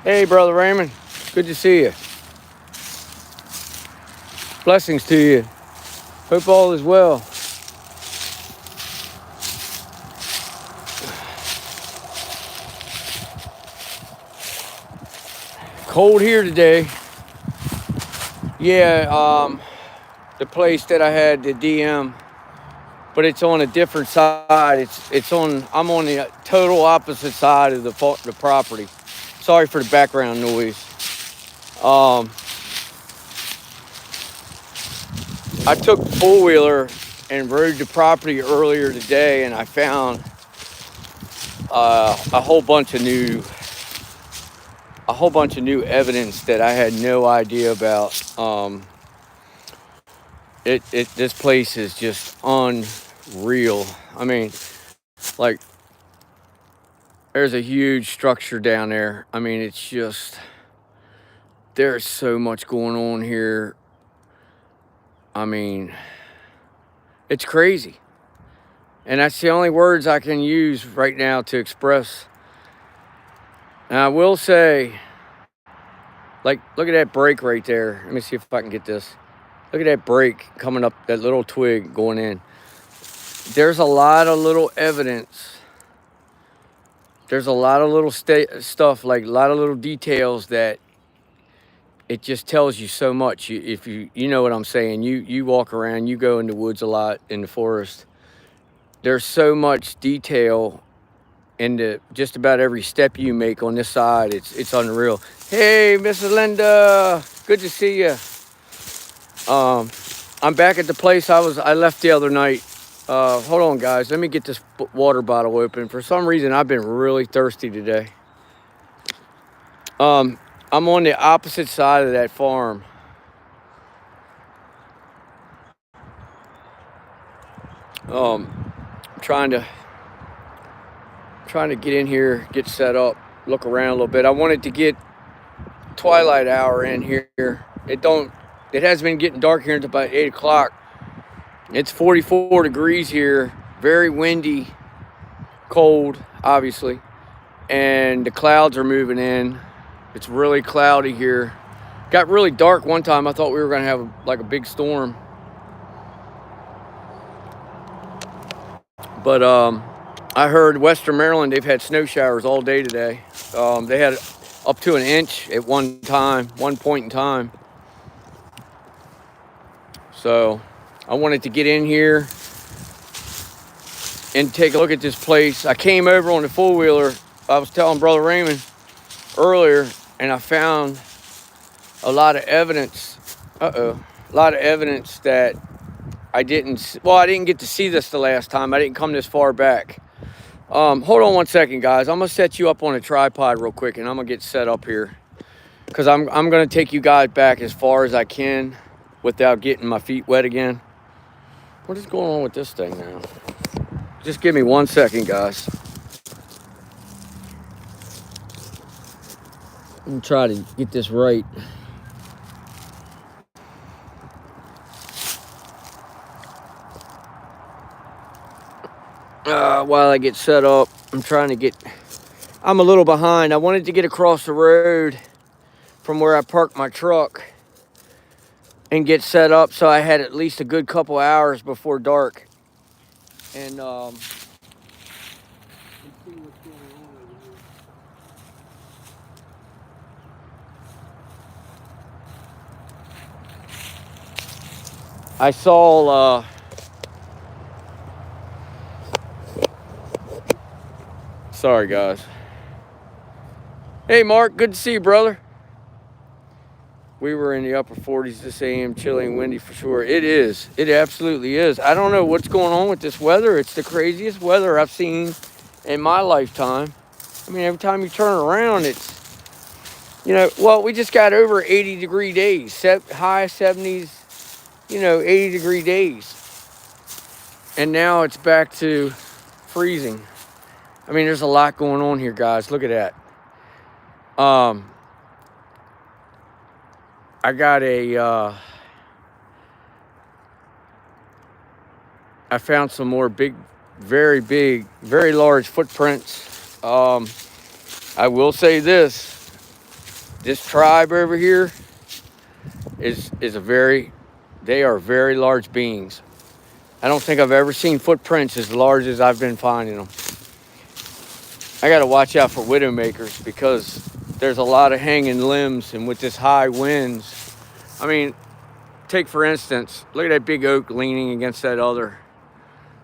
Hey, Brother Raymond. Good to see you. Blessings to you. Hope all is well. Cold here today. Yeah, the place that I had the DM, but it's on a different side. I'm on the total opposite side of the property. Sorry for the background noise. Um, I took four-wheeler and rode the property earlier today, and I found a whole bunch of new evidence that I had no idea about. This place is just unreal. I mean, like, there's a huge structure down there. I mean, it's just, there's so much going on here. I mean, it's crazy. And that's the only words I can use right now to express. And I will say, like, look at that break right there. Let me see if I can get this. Look at that break coming up, that little twig going in. There's a lot of little evidence. There's a lot of little stuff, like a lot of little details that it just tells you so much. If you know what I'm saying. You walk around, you go in the woods a lot, in the forest. There's so much detail into just about every step you make on this side. It's unreal. Hey, Mrs. Linda, good to see you. I'm back at the place I left the other night. Hold on, guys. Let me get this water bottle open. For some reason, I've been really thirsty today. I'm on the opposite side of that farm. Trying to get in here, get set up, look around a little bit. I wanted to get twilight hour in here. It has been getting dark here until about 8 o'clock. It's 44 degrees here, very windy, cold, obviously, and the clouds are moving in. It's really cloudy here. Got really dark one time. I thought we were going to have like a big storm. But I heard Western Maryland, they've had snow showers all day today. They had up to an inch at one point in time. So I wanted to get in here and take a look at this place. I came over on the four-wheeler. I was telling Brother Raymond earlier, and I found a lot of evidence. A lot of evidence that I didn't get to see this the last time. I didn't come this far back. Hold on one second, guys. I'm going to set you up on a tripod real quick, and I'm going to get set up here. Because I'm going to take you guys back as far as I can without getting my feet wet again. What is going on with this thing now? Just give me 1 second, guys. I'm going to try to get this right. While I get set up, I'm a little behind. I wanted to get across the road from where I parked my truck and get set up so I had at least a good couple hours before dark. And let's see what's going on over here. I saw sorry, guys. Hey, Mark, good to see you, brother. We were in the upper 40s this AM, chilly and windy for sure. It is. It absolutely is. I don't know what's going on with this weather. It's the craziest weather I've seen in my lifetime. I mean, every time you turn around, it's, we just got over 80-degree days, high 70s, 80-degree days. And now it's back to freezing. I mean, there's a lot going on here, guys. Look at that. I got I found some more very large footprints. I will say this. this tribe over here is they are very large beings. I don't think I've ever seen footprints as large as I've been finding them. I got to watch out for widowmakers because there's a lot of hanging limbs, and with this high winds, I mean, take for instance, look at that big oak leaning against that other.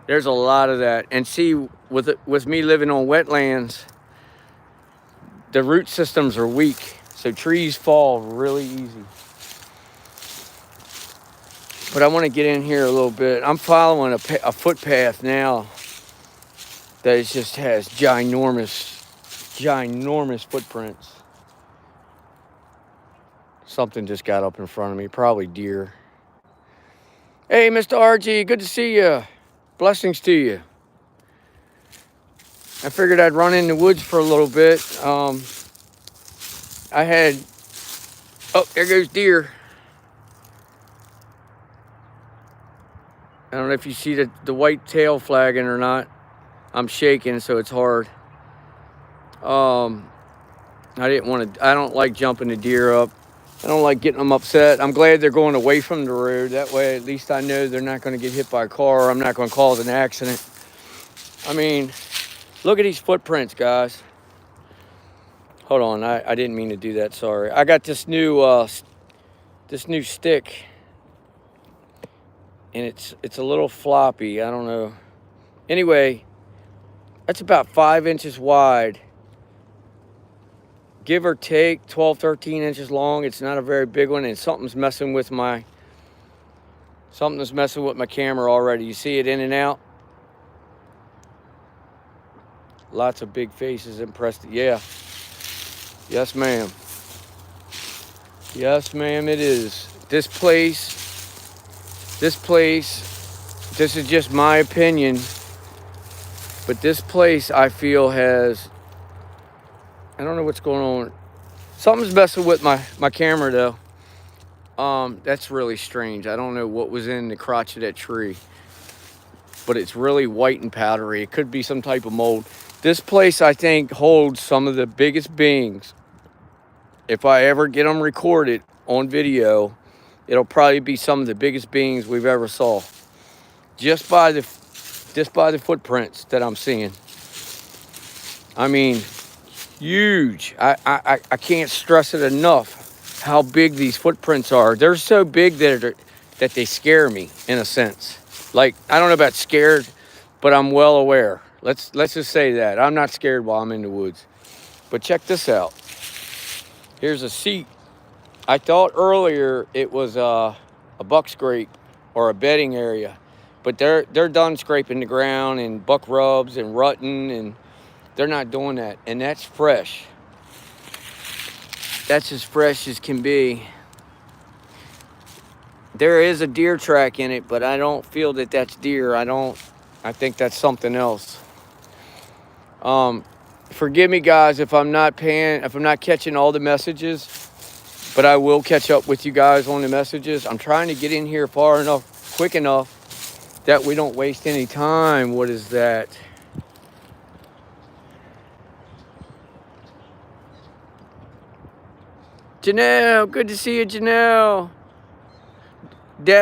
There's a lot of that. And see, with me living on wetlands, the root systems are weak, so trees fall really easy. But I want to get in here a little bit. I'm following a footpath now that just has ginormous footprints. Something just got up in front of me, probably deer. Hey, Mr. RG, good to see you. Blessings to you. I figured I'd run in the woods for a little bit. I had, oh, there goes deer. I don't know if you see the white tail flagging or not. I'm shaking, so it's hard. I don't like jumping the deer up. I don't like getting them upset. I'm glad they're going away from the road. That way, at least I know they're not going to get hit by a car, or I'm not going to cause an accident. I mean, look at these footprints, guys. Hold on, I didn't mean to do that, sorry. I got this new stick, and it's a little floppy, I don't know. Anyway, that's about 5 inches wide. Give or take 12, 13 inches long. It's not a very big one, and something's messing with my camera already. You see it in and out? Lots of big faces impressed. Yeah. Yes, ma'am. Yes, ma'am, it is. This place, this is just my opinion, but this place I feel has, I don't know what's going on. Something's messing with my camera though. That's really strange. I don't know what was in the crotch of that tree, but it's really white and powdery. It could be some type of mold. This place, I think, holds some of the biggest beings. If I ever get them recorded on video, it'll probably be some of the biggest beings we've ever saw. Just by the footprints that I'm seeing. I mean, huge. I can't stress it enough how big these footprints are. They're so big that they scare me in a sense. Like, I don't know about scared, but I'm well aware. Let's just say that. I'm not scared while I'm in the woods. But check this out. Here's a seat. I thought earlier it was a buck scrape or a bedding area, but they're done scraping the ground and buck rubs and rutting, and they're not doing that. And that's fresh. That's as fresh as can be. There is a deer track in it, but I don't feel that that's deer. I think that's something else. Forgive me, guys, if I'm not catching all the messages, but I will catch up with you guys on the messages. I'm trying to get in here far enough, quick enough, that we don't waste any time. What is that? Janelle, good to see you, Janelle.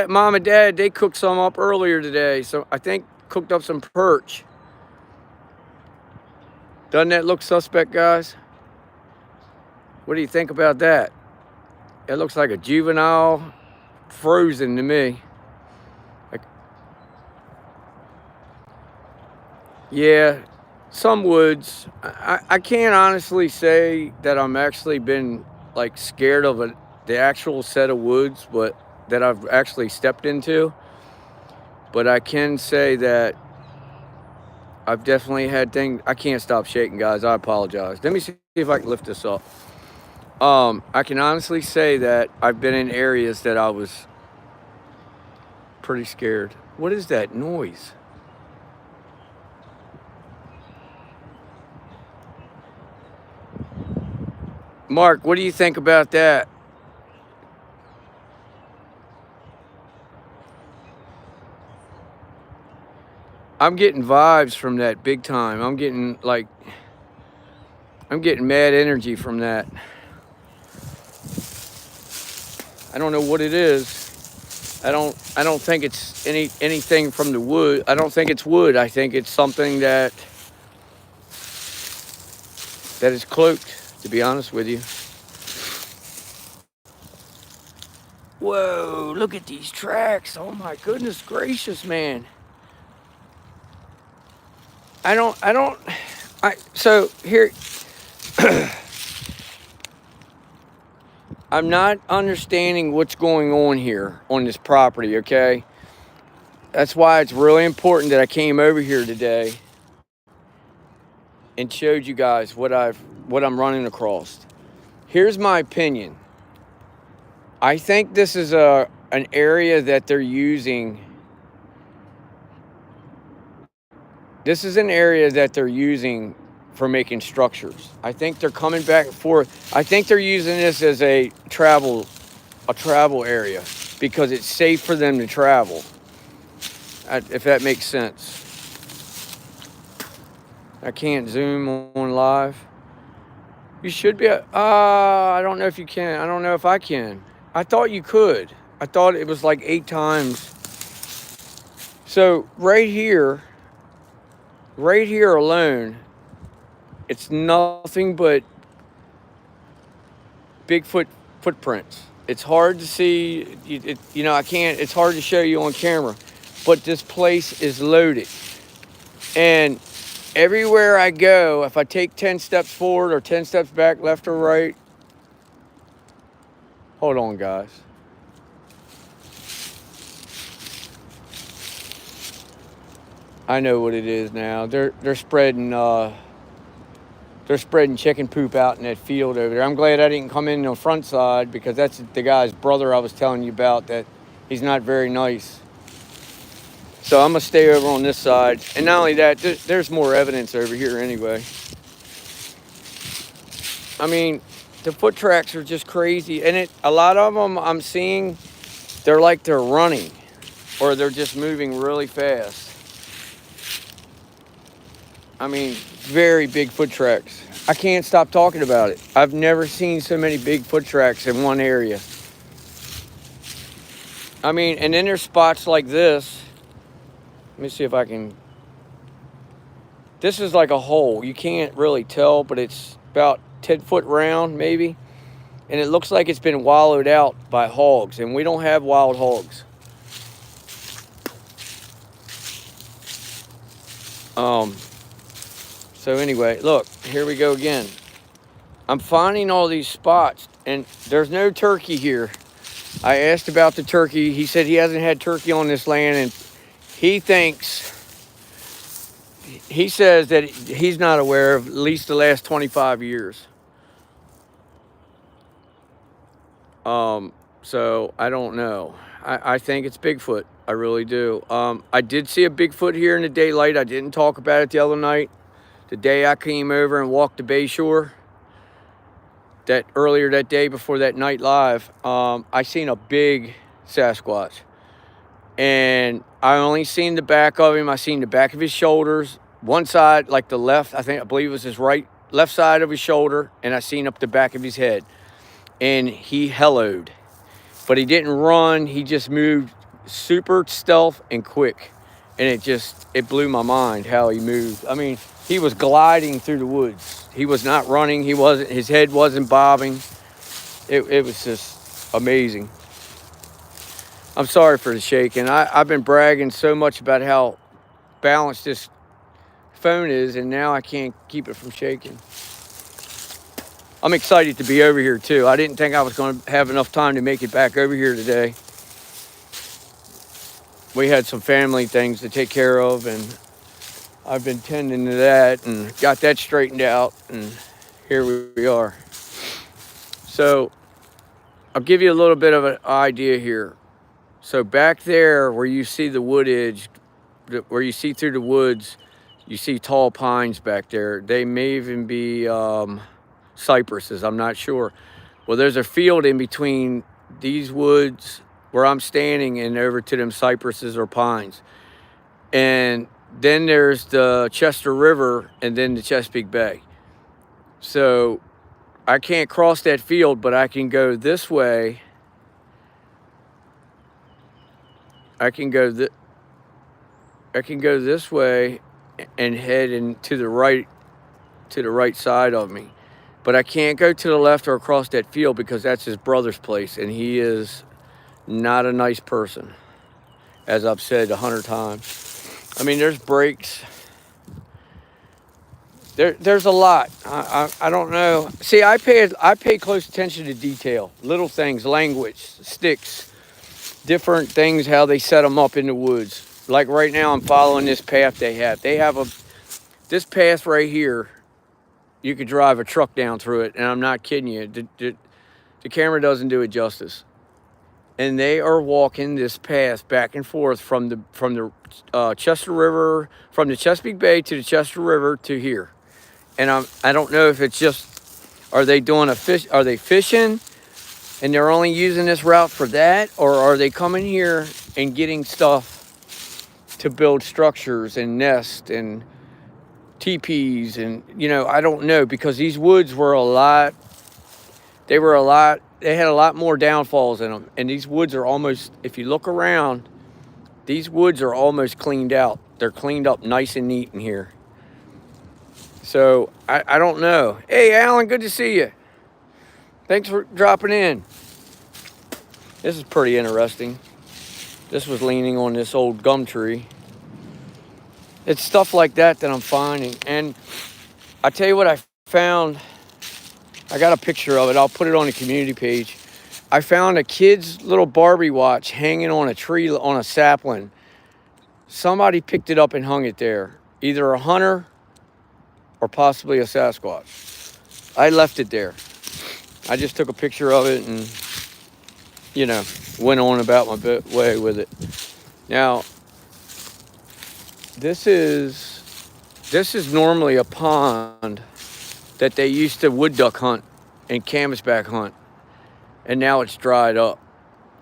Mom and Dad, they cooked some up earlier today, so I think cooked up some perch. Doesn't that look suspect, guys? What do you think about that? It looks like a juvenile frozen to me. Yeah, some woods. I can't honestly say that I'm actually been like scared of the actual set of woods, but that I've actually stepped into. But I can say that I've definitely had things. I can't stop shaking, guys. I apologize. Let me see if I can lift this up. I can honestly say that I've been in areas that I was pretty scared. What is that noise? Mark, what do you think about that? I'm getting vibes from that big time. I'm getting mad energy from that. I don't know what it is. I don't think it's anything from the wood. I don't think it's wood. I think it's something that is cloaked, to be honest with you. Whoa, look at these tracks. Oh my goodness gracious, man. So here, I'm not understanding what's going on here on this property, okay? That's why it's really important that I came over here today and showed you guys what I'm running across. Here's my opinion. I think this is an area that they're using. This is an area that they're using for making structures. I think they're coming back and forth. I think they're using this as a travel area because it's safe for them to travel. If that makes sense. I can't zoom on live. You should be. I don't know if you can. I don't know if I can. I thought you could. I thought it was like 8 times. So right here alone, it's nothing but Bigfoot footprints. It's hard to see. I can't. It's hard to show you on camera, but this place is loaded, and everywhere I go, if I take 10 steps forward or 10 steps back, left or right. Hold on, guys. I know what it is now. They're spreading chicken poop out in that field over there. I'm glad I didn't come in on the front side because that's the guy's brother I was telling you about, that he's not very nice. So I'm going to stay over on this side. And not only that, there's more evidence over here anyway. I mean, the foot tracks are just crazy. And a lot of them I'm seeing, they're like they're running or they're just moving really fast. I mean, very big foot tracks. I can't stop talking about it. I've never seen so many big foot tracks in one area. I mean, and then there's spots like this. Let me see if I can. This is like a hole. You can't really tell, but it's about 10 foot round, maybe. And it looks like it's been wallowed out by hogs, and we don't have wild hogs. So anyway, look, here we go again. I'm finding all these spots, and there's no turkey here. I asked about the turkey. He said he hasn't had turkey on this land, and he says that he's not aware of at least the last 25 years. So I don't know. I think it's Bigfoot. I really do. I did see a Bigfoot here in the daylight. I didn't talk about it the other night. The day I came over and walked the Bay Shore, earlier that day before that night live, I seen a big Sasquatch. And I only seen the back of him. I seen the back of his shoulders. One side, like the left, I believe it was his left side of his shoulder. And I seen up the back of his head. And he hellowed. But he didn't run. He just moved super stealth and quick. And it blew my mind how he moved. I mean, he was gliding through the woods. He was not running. His head wasn't bobbing. It was just amazing. I'm sorry for the shaking. I've been bragging so much about how balanced this phone is, and now I can't keep it from shaking. I'm excited to be over here too. I didn't think I was going to have enough time to make it back over here today. We had some family things to take care of, and I've been tending to that and got that straightened out, and here we are. So I'll give you a little bit of an idea here. So back there where you see the wood edge, where you see through the woods, you see tall pines back there. They may even be cypresses, I'm not sure. Well, there's a field in between these woods where I'm standing and over to them cypresses or pines. And then there's the Chester River and then the Chesapeake Bay. So I can't cross that field, but I can go this way I can go this way and head to the right side of me. But I can't go to the left or across that field because that's his brother's place, and he is not a nice person, as I've said 100 times. I mean, there's breaks. There's a lot. I don't know. See, I pay close attention to detail, little things, language, sticks, different things, how they set them up in the woods. Like right now, I'm following this path they have. This path right here. You could drive a truck down through it, and I'm not kidding you. The camera doesn't do it justice. And they are walking this path back and forth from the Chester River, from the Chesapeake Bay to the Chester River to here. And I don't know if it's just, are they fishing and they're only using this route for that, or are they coming here and getting stuff to build structures and nests and teepees, and I don't know, because these woods were they had a lot more downfalls in them, and these woods are almost, if you look around, these woods are almost cleaned out. They're cleaned up nice and neat in here. So I don't know. Hey Alan, good to see you. Thanks for dropping in. This is pretty interesting. This was leaning on this old gum tree. It's stuff like that I'm finding. And I tell you what I found. I got a picture of it. I'll put it on the community page. I found a kid's little Barbie watch hanging on a tree, on a sapling. Somebody picked it up and hung it there. Either a hunter or possibly a Sasquatch. I left it there. I just took a picture of it and, went on about my way with it. Now, this is normally a pond that they used to wood duck hunt and canvasback hunt, and now it's dried up.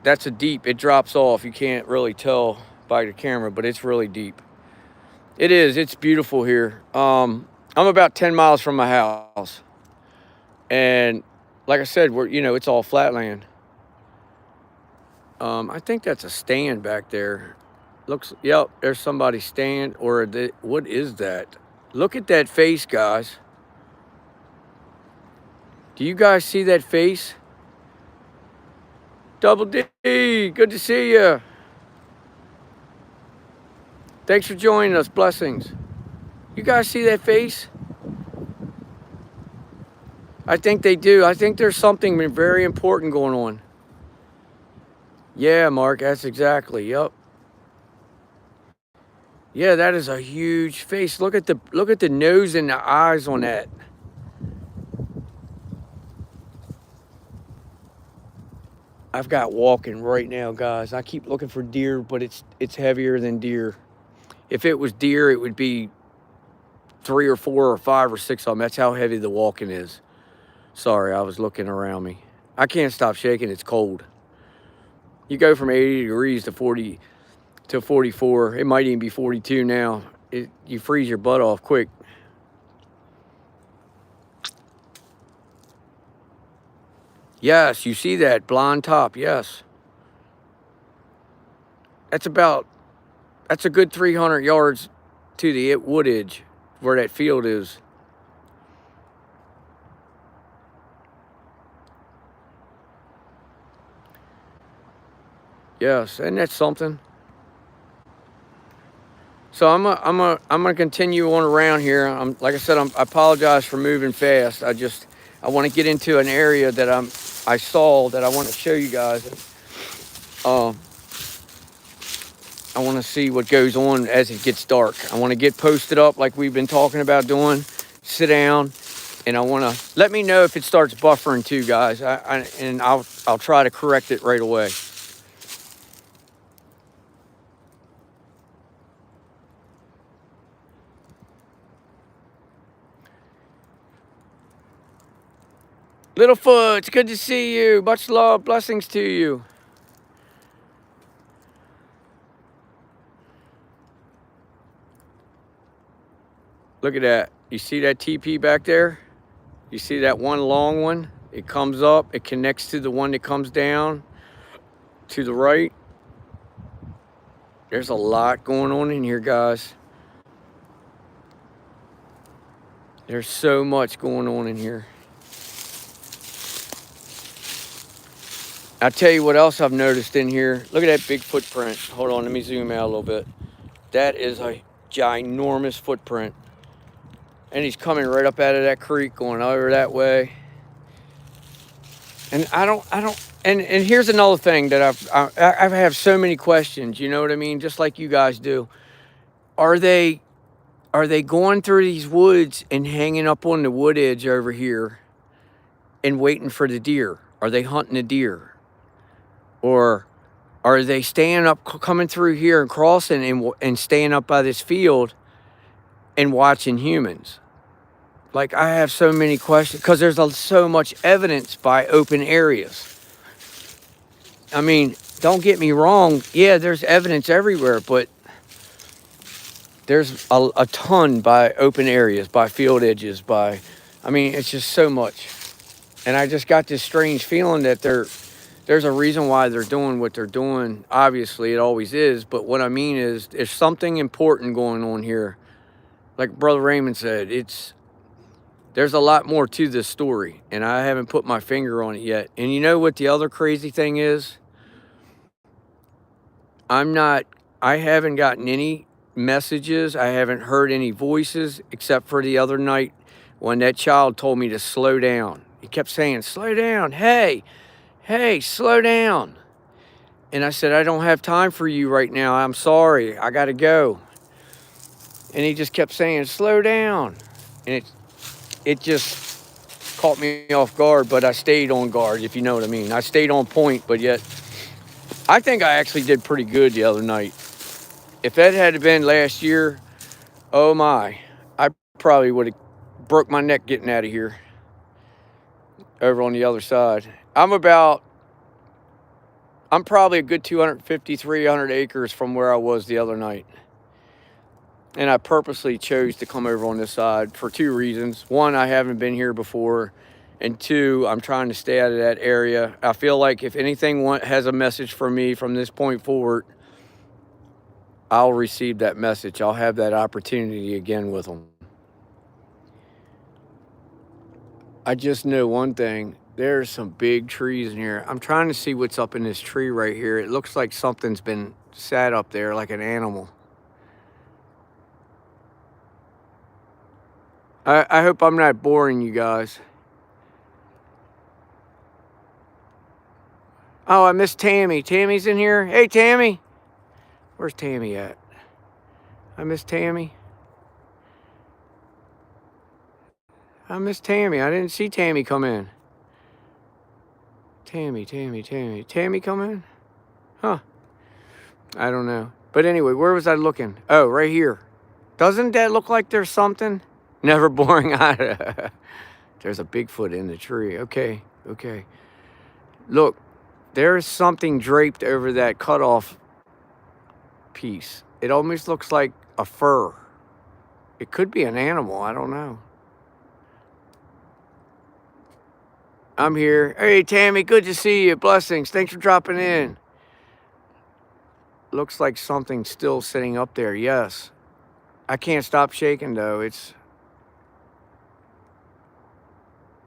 That's a deep. It drops off. You can't really tell by the camera, but it's really deep. It is. It's beautiful here. I'm about 10 miles from my house, and like I said, it's all flatland. I think that's a stand back there. Yep, there's somebody stand, what is that? Look at that face, guys. Do you guys see that face? Double D, good to see you. Thanks for joining us, blessings. You guys see that face? I think they do. I think there's something very important going on. Yeah, Mark, that's exactly, yep. Yeah, that is a huge face. Look at the nose and the eyes on that. I've got walking right now, guys. I keep looking for deer, but it's heavier than deer. If it was deer, it would be 3 or 4 or 5 or 6 of them. That's how heavy the walking is. Sorry, I was looking around me. I can't stop shaking. It's cold. You go from 80 degrees to 40 to 44. It might even be 42 now. You freeze your butt off quick. Yes, you see that blonde top. Yes. That's a good 300 yards to the wood edge where that field is. Yes, and that's something. So I'm gonna continue on around here. Like I said, I apologize for moving fast. I want to get into an area that I saw that I want to show you guys. I want to see what goes on as it gets dark. I want to get posted up like we've been talking about doing. Sit down, and I want to let me know if it starts buffering too, guys. And I'll try to correct it right away. Littlefoot, it's good to see you. Much love, blessings to you. Look at that. You see that TP back there? You see that one long one? It comes up, it connects to the one that comes down to the right. There's a lot going on in here, guys. There's so much going on in here. I'll tell you what else I've noticed in here. Look at that big footprint. Hold on, let me zoom out a little bit. That is a ginormous footprint. And he's coming right up out of that creek, going over that way. And and here's another thing that I have so many questions, you know what I mean? Just like you guys do. Are they going through these woods and hanging up on the wood edge over here and waiting for the deer? Are they hunting a deer? Or are they staying up, coming through here and crossing and staying up by this field and watching humans? Like, I have so many questions because there's so much evidence by open areas. I mean, don't get me wrong. Yeah, there's evidence everywhere, but there's a ton by open areas, by field edges, I mean, it's just so much. And I just got this strange feeling that there's a reason why they're doing what they're doing. Obviously, it always is. But what I mean is there's something important going on here. Like Brother Raymond said, there's a lot more to this story, and I haven't put my finger on it yet. And you know what the other crazy thing is? I haven't gotten any messages. I haven't heard any voices except for the other night when that child told me to slow down. He kept saying, slow down. Hey, slow down. And I said, I don't have time for you right now. I'm sorry. I got to go. And he just kept saying, slow down. And it just caught me off guard, but I stayed on guard, if you know what I mean. I stayed on point, but yet I think I actually did pretty good the other night. If that had been last year, oh my, I probably would have broke my neck getting out of here over on the other side. I'm probably a good 250, 300 acres from where I was the other night. And I purposely chose to come over on this side for two reasons. One, I haven't been here before. And two, I'm trying to stay out of that area. I feel like if anything has a message for me from this point forward, I'll receive that message. I'll have that opportunity again with them. I just know one thing. There's some big trees in here. I'm trying to see what's up in this tree right here. It looks like something's been sat up there like an animal. I hope I'm not boring you guys. Oh, I miss Tammy. Tammy's in here. Hey, Tammy. Where's Tammy at? I miss Tammy. I miss Tammy. I didn't see Tammy come in. Tammy come in? Huh. I don't know. But anyway, where was I looking? Oh, right here. Doesn't that look like there's something? Never boring. There's a Bigfoot in the tree. Okay. Look, there's something draped over that cutoff piece. It almost looks like a fur. It could be an animal. I don't know. I'm here. Hey, Tammy, good to see you. Blessings. Thanks for dropping in. Looks like something's still sitting up there. Yes. I can't stop shaking, though.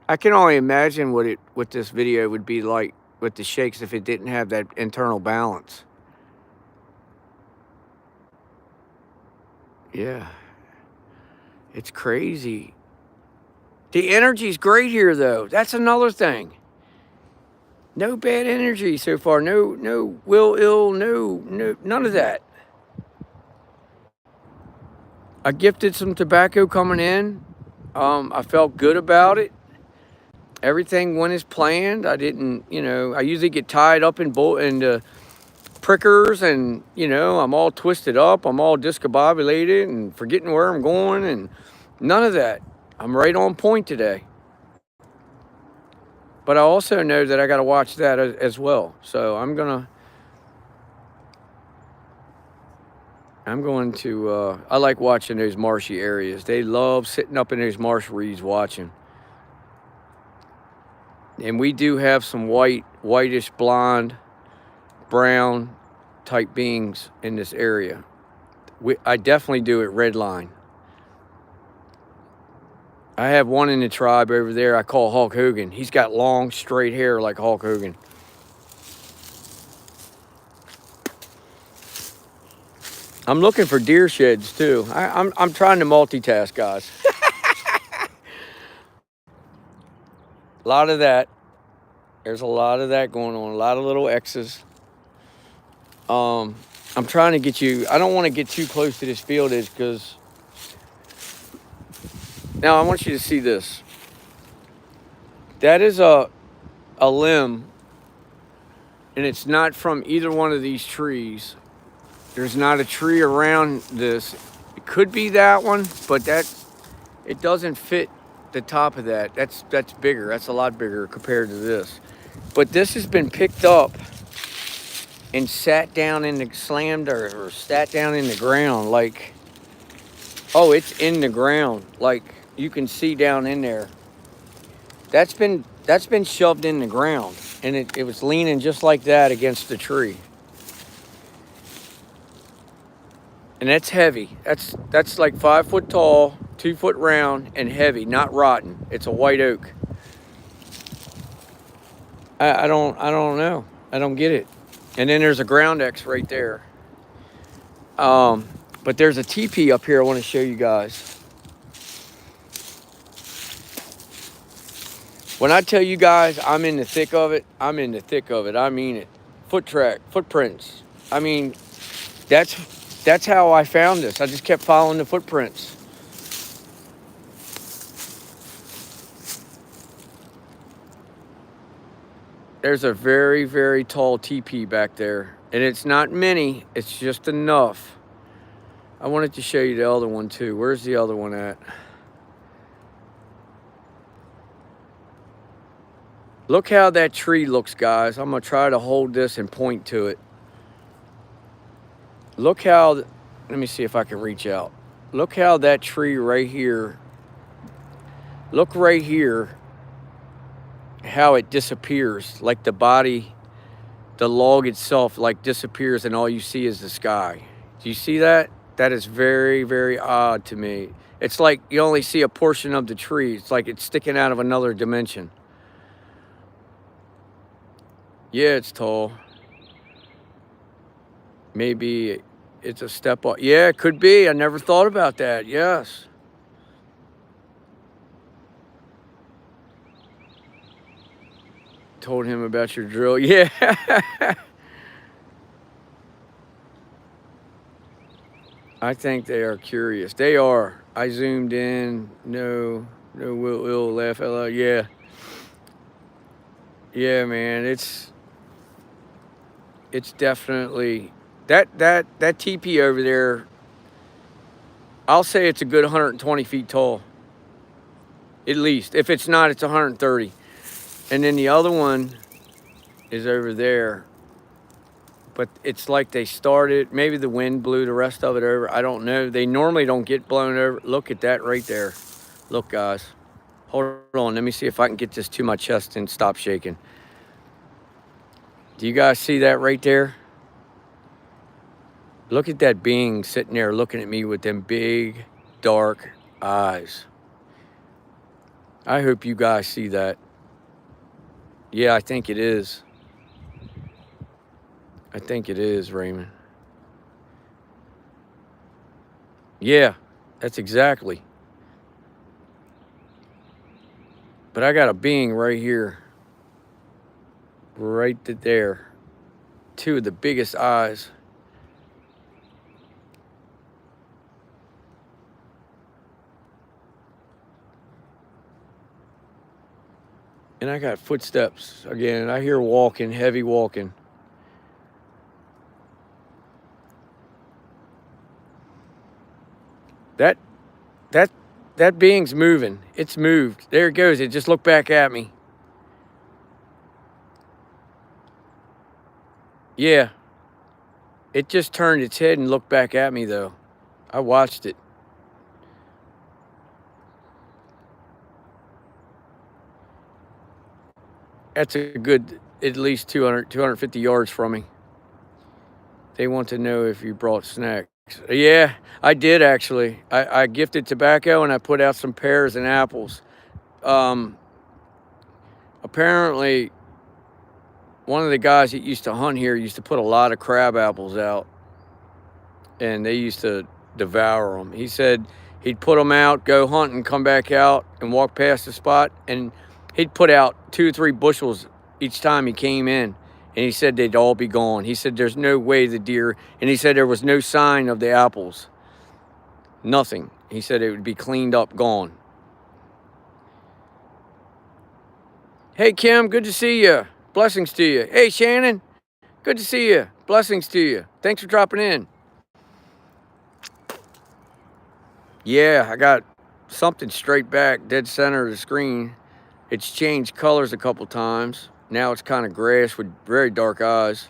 I can only imagine what this video would be like with the shakes if it didn't have that internal balance. Yeah. It's crazy. The energy's great here, though. That's another thing. No bad energy so far. No will ill, no, none of that. I gifted some tobacco coming in. I felt good about it. Everything went as planned. I didn't, I usually get tied up into prickers and, I'm all twisted up. I'm all discombobulated and forgetting where I'm going and none of that. I'm right on point today. But I also know that I got to watch that as well. So I'm going to, I like watching those marshy areas. They love sitting up in those marsh reeds watching. And we do have some whitish blonde, brown type beings in this area. I definitely do it red line. I have one in the tribe over there I call Hulk Hogan. He's got long, straight hair like Hulk Hogan. I'm looking for deer sheds too. I'm trying to multitask, guys. A lot of that. There's a lot of that going on. A lot of little X's. I'm trying to get you. I don't want to get too close to this field edge because now I want you to see this. That is a limb, and it's not from either one of these trees. There's not a tree around this. It could be that one, but it doesn't fit the top of that. That's bigger. That's a lot bigger compared to this. But this has been picked up and sat down in the sat down in the ground like, oh, it's in the ground. Like you can see down in there. That's been shoved in the ground, and it was leaning just like that against the tree. And that's heavy. That's like 5 foot tall, 2 foot round, and heavy, not rotten. It's a white oak. I don't know. I don't get it. And then there's a ground X right there. But there's a teepee up here I want to show you guys. When I tell you guys I'm in the thick of it, I'm in the thick of it. I mean it. Footprints. I mean, that's how I found this. I just kept following the footprints. There's a very, very tall teepee back there. And it's not many. It's just enough. I wanted to show you the other one too. Where's the other one at? Look how that tree looks, guys. I'm going to try to hold this and point to it. Look how, let me see if I can reach out. Look how that tree right here, look right here, how it disappears. Like the body, the log itself like disappears and all you see is the sky. Do you see that? That is very, very odd to me. It's like you only see a portion of the tree. It's like it's sticking out of another dimension. Yeah, it's tall. Maybe it's a step up. Yeah, it could be. I never thought about that. Yes. Told him about your drill. Yeah. I think they are curious. They are. I zoomed in. No, will laugh hello. Yeah. Yeah, man. It's definitely that teepee over there. I'll say it's a good 120 feet tall. At least. If it's not, it's 130. And then the other one is over there. But it's like they started, maybe the wind blew the rest of it over. I don't know. They normally don't get blown over. Look at that right there. Look, guys. Hold on. Let me see if I can get this to my chest and stop shaking. Do you guys see that right there? Look at that being sitting there looking at me with them big, dark eyes. I hope you guys see that. Yeah, I think it is. I think it is, Raymond. Yeah, that's exactly. But I got a being right here. Right there. Two of the biggest eyes. And I got footsteps again. I hear walking, heavy walking. That being's moving. It's moved. There it goes. It just looked back at me. Yeah. It just turned its head and looked back at me, though. I watched it. That's a good, at least 250 yards from me. They want to know if you brought snacks. Yeah, I did actually. I gifted tobacco and I put out some pears and apples. Um, Apparently, one of the guys that used to hunt here used to put a lot of crab apples out, and they used to devour them. He said he'd put them out, go hunt, and come back out and walk past the spot, and he'd put out 2 or 3 bushels each time he came in, and he said they'd all be gone. He said there's no way the deer, and he said there was no sign of the apples, nothing. He said it would be cleaned up, gone. Hey, Kim, good to see you. Blessings to you. Hey, Shannon, good to see you. Blessings to you. Thanks for dropping in. Yeah, I got something straight back, dead center of the screen. It's changed colors a couple times. Now it's kind of grayish with very dark eyes.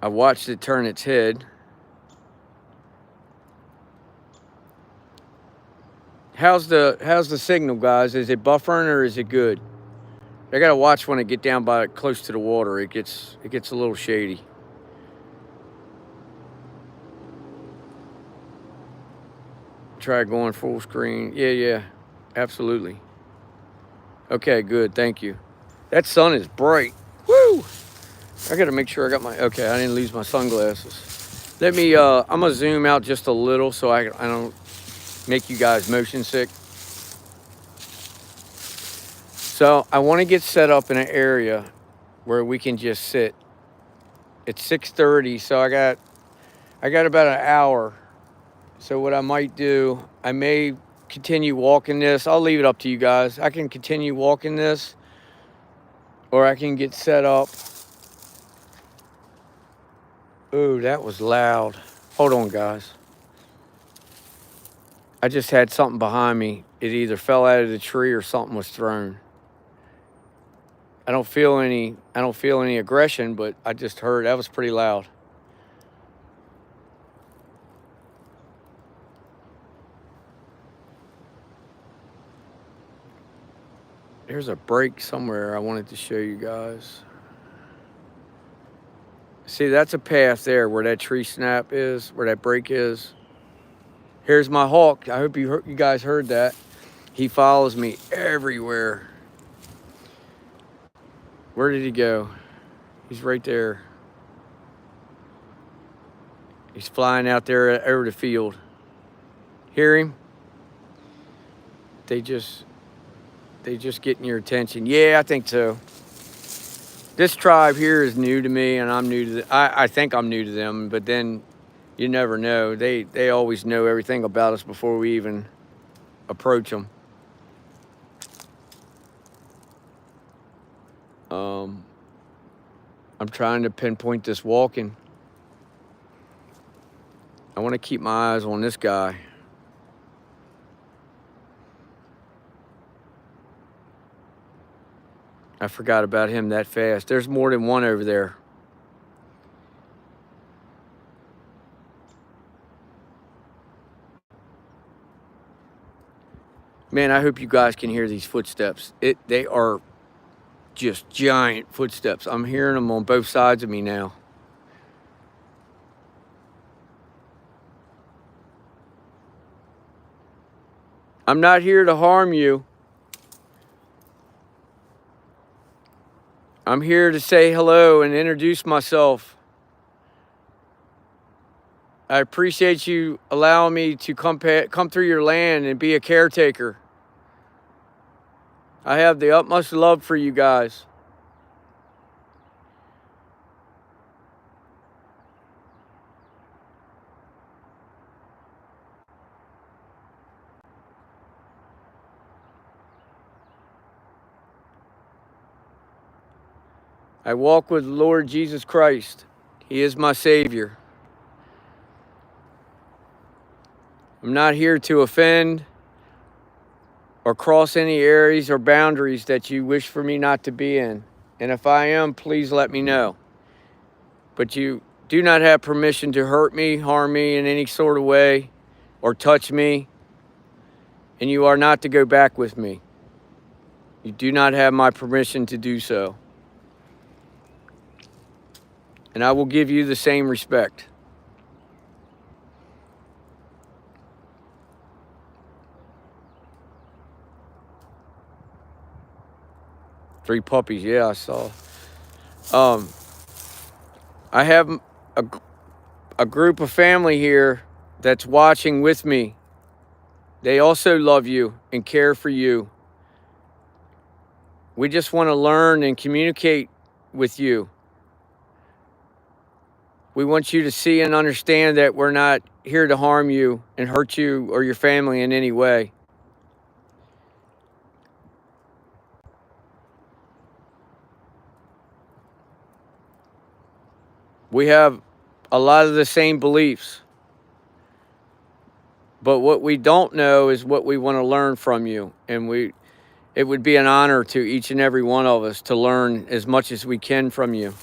I watched it turn its head. How's the signal, guys? Is it buffering or is it good? I gotta watch when I get down by close to the water. It gets a little shady. Try going full screen. Yeah, absolutely. Okay, good. Thank you. That sun is bright. Woo! I gotta make sure I got my. Okay, I didn't lose my sunglasses. Let me. I'm gonna zoom out just a little so I don't make you guys motion sick. So I want to get set up in an area where we can just sit. It's 6:30, so I got about an hour. So what I might do, I may continue walking this. I'll leave it up to you guys. I can continue walking this, or I can get set up. Ooh, that was loud. Hold on, guys. I just had something behind me. It either fell out of the tree or something was thrown. I don't feel any aggression, but I just heard that was pretty loud. There's a break somewhere I wanted to show you guys. See, that's a path there where that tree snap is, where that break is. Here's my hawk. I hope you guys heard that. He follows me everywhere. Where did he go? He's right there. He's flying out there over the field. Hear him? They just getting your attention. Yeah, I think so. This tribe here is new to me, and I'm new to I think I'm new to them, but then you never know. They always know everything about us before we even approach them. I'm trying to pinpoint this walking. I want to keep my eyes on this guy. I forgot about him that fast. There's more than one over there. Man, I hope you guys can hear these footsteps. They are just giant footsteps. I'm hearing them on both sides of me now. I'm not here to harm you. I'm here to say hello and introduce myself. I appreciate you allowing me to come through your land and be a caretaker. I have the utmost love for you guys. I walk with the Lord Jesus Christ. He is my Savior. I'm not here to offend or cross any areas or boundaries that you wish for me not to be in. And if I am, please let me know. But you do not have permission to hurt me, harm me in any sort of way, or touch me. And you are not to go back with me. You do not have my permission to do so. and I will give you the same respect. Three puppies, yeah, I saw. I have a group of family here that's watching with me. They also love you and care for you. We just want to learn and communicate with you. We want you to see and understand that we're not here to harm you and hurt you or your family in any way. We have a lot of the same beliefs. But what we don't know is what we want to learn from you. And it would be an honor to each and every one of us to learn as much as we can from you.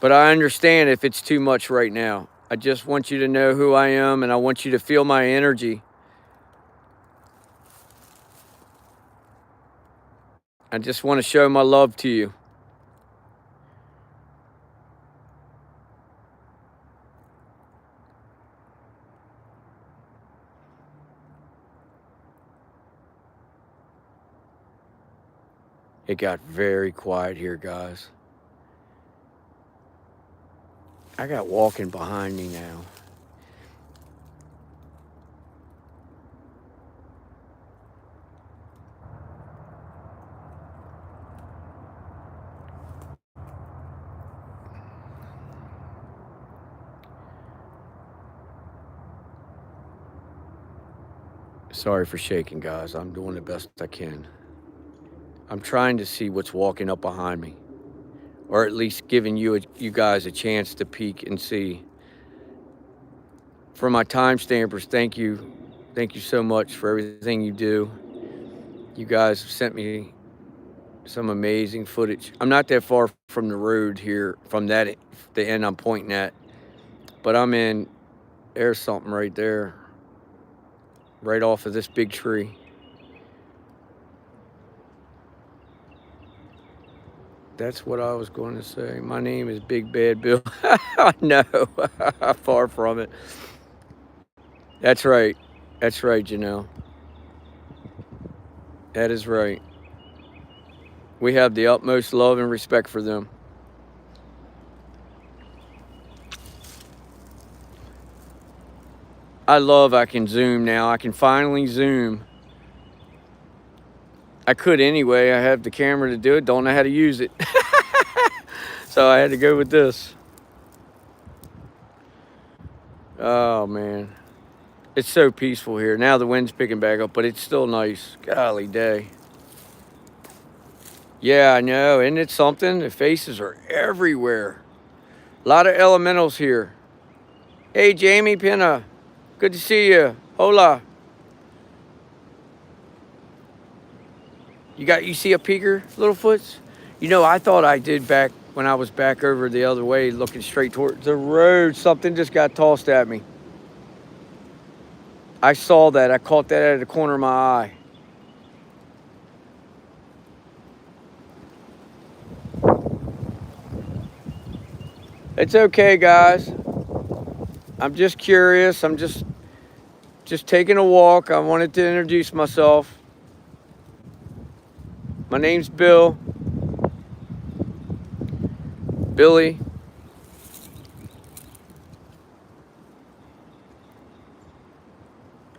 But I understand if it's too much right now. I just want you to know who I am, and I want you to feel my energy. I just want to show my love to you. It got very quiet here, guys. I got walking behind me now. Sorry for shaking, guys. I'm doing the best I can. I'm trying to see what's walking up behind me, or at least giving you guys a chance to peek and see. For my time stampers, thank you. Thank you so much for everything you do. You guys have sent me some amazing footage. I'm not that far from the road here, from the end I'm pointing at, but there's something right there, right off of this big tree. That's what I was going to say. My name is Big Bad Bill. No, far from it. That's right. That's right, Janelle. That is right. We have the utmost love and respect for them. I can zoom now. I can finally zoom. I could anyway. I have the camera to do it. Don't know how to use it. So I had to go with this. Oh, man. It's so peaceful here. Now the wind's picking back up, but it's still nice. Golly day. Yeah, I know. Isn't it something? The faces are everywhere. A lot of elementals here. Hey, Jamie Pinna. Good to see you. Hola. You see a peeker, Littlefoots? You know, I thought I did back when I was back over the other way looking straight towards the road. Something just got tossed at me. I saw that. I caught that out of the corner of my eye. It's okay, guys. I'm just curious. I'm just taking a walk. I wanted to introduce myself. My name's Bill. Billy.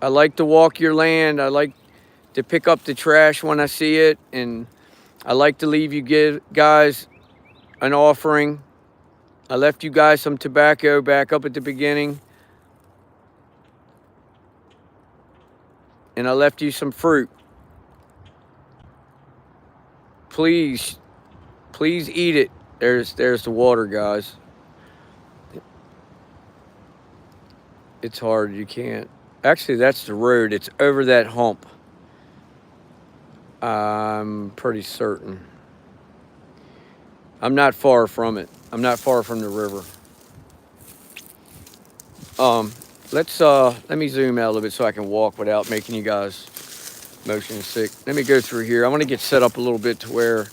I like to walk your land. I like to pick up the trash when I see it. And I like to leave you guys an offering. I left you guys some tobacco back up at the beginning. And I left you some fruit. Please eat it. There's the water, guys. It's hard, you can't. Actually, that's the road. It's over that hump. I'm pretty certain. I'm not far from it. I'm not far from the river. Let me zoom out a little bit so I can walk without making you guys motion sick. Let me go through here. I want to get set up a little bit to where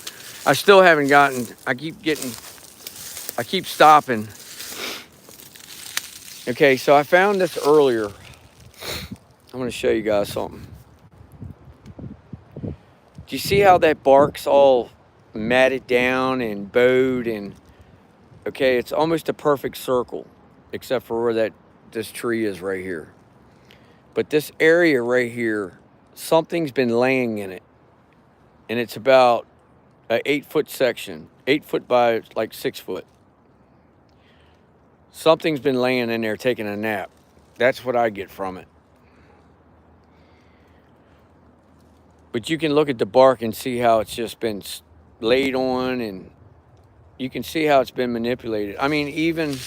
I still haven't gotten, I keep stopping. Okay, so I found this earlier. I'm gonna show you guys something. Do you see how that bark's all matted down and bowed and, okay, it's almost a perfect circle, except for where this tree is right here. But this area right here, something's been laying in it. And it's about an 8-foot section, 8 foot by like 6 foot. Something's been laying in there taking a nap. That's what I get from it. But you can look at the bark and see how it's just been laid on, and you can see how it's been manipulated. I mean, even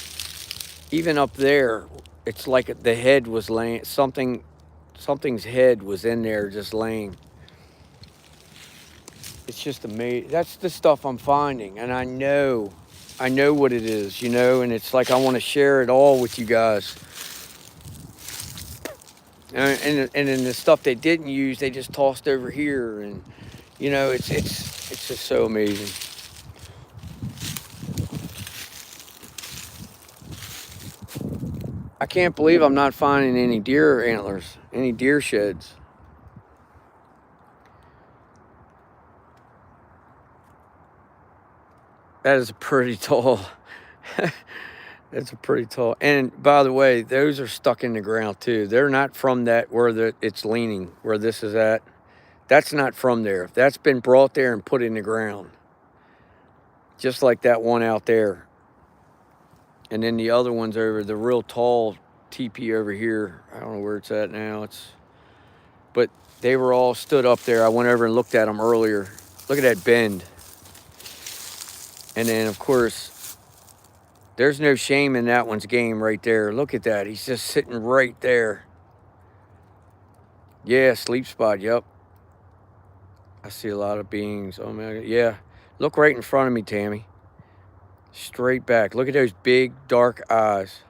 up there, it's like the head was laying, something's head was in there just laying. It's just amazing. That's the stuff I'm finding, and I know what it is, and it's like I want to share it all with you guys. And then the stuff they didn't use, they just tossed over here, and it's just so amazing. I can't believe I'm not finding any deer antlers, any deer sheds. That is pretty tall. That's a pretty tall. And by the way, those are stuck in the ground too. They're not from that where it's leaning, where this is at. That's not from there. That's been brought there and put in the ground. Just like that one out there. And then the other one's over, the real tall teepee over here. I don't know where it's at now. But they were all stood up there. I went over and looked at them earlier. Look at that bend. And then, of course, there's no shame in that one's game right there. Look at that. He's just sitting right there. Yeah, sleep spot. Yep. I see a lot of beings. Oh, man. Yeah. Look right in front of me, Tammy. Straight back. Look at those big, dark eyes.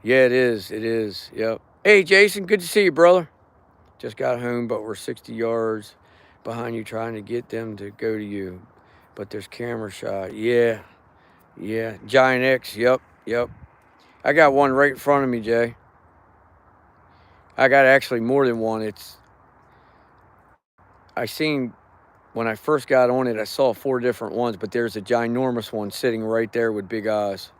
Yeah, it is. It is. Yep. Hey, Jason. Good to see you, brother. Just got home, but we're 60 yards behind you trying to get them to go to you. But there's camera shot. Yeah. Yeah. Giant X. Yep. Yep. I got one right in front of me, Jay. I got actually more than one. I seen, when I first got on it, I saw 4 different ones, but there's a ginormous one sitting right there with big eyes.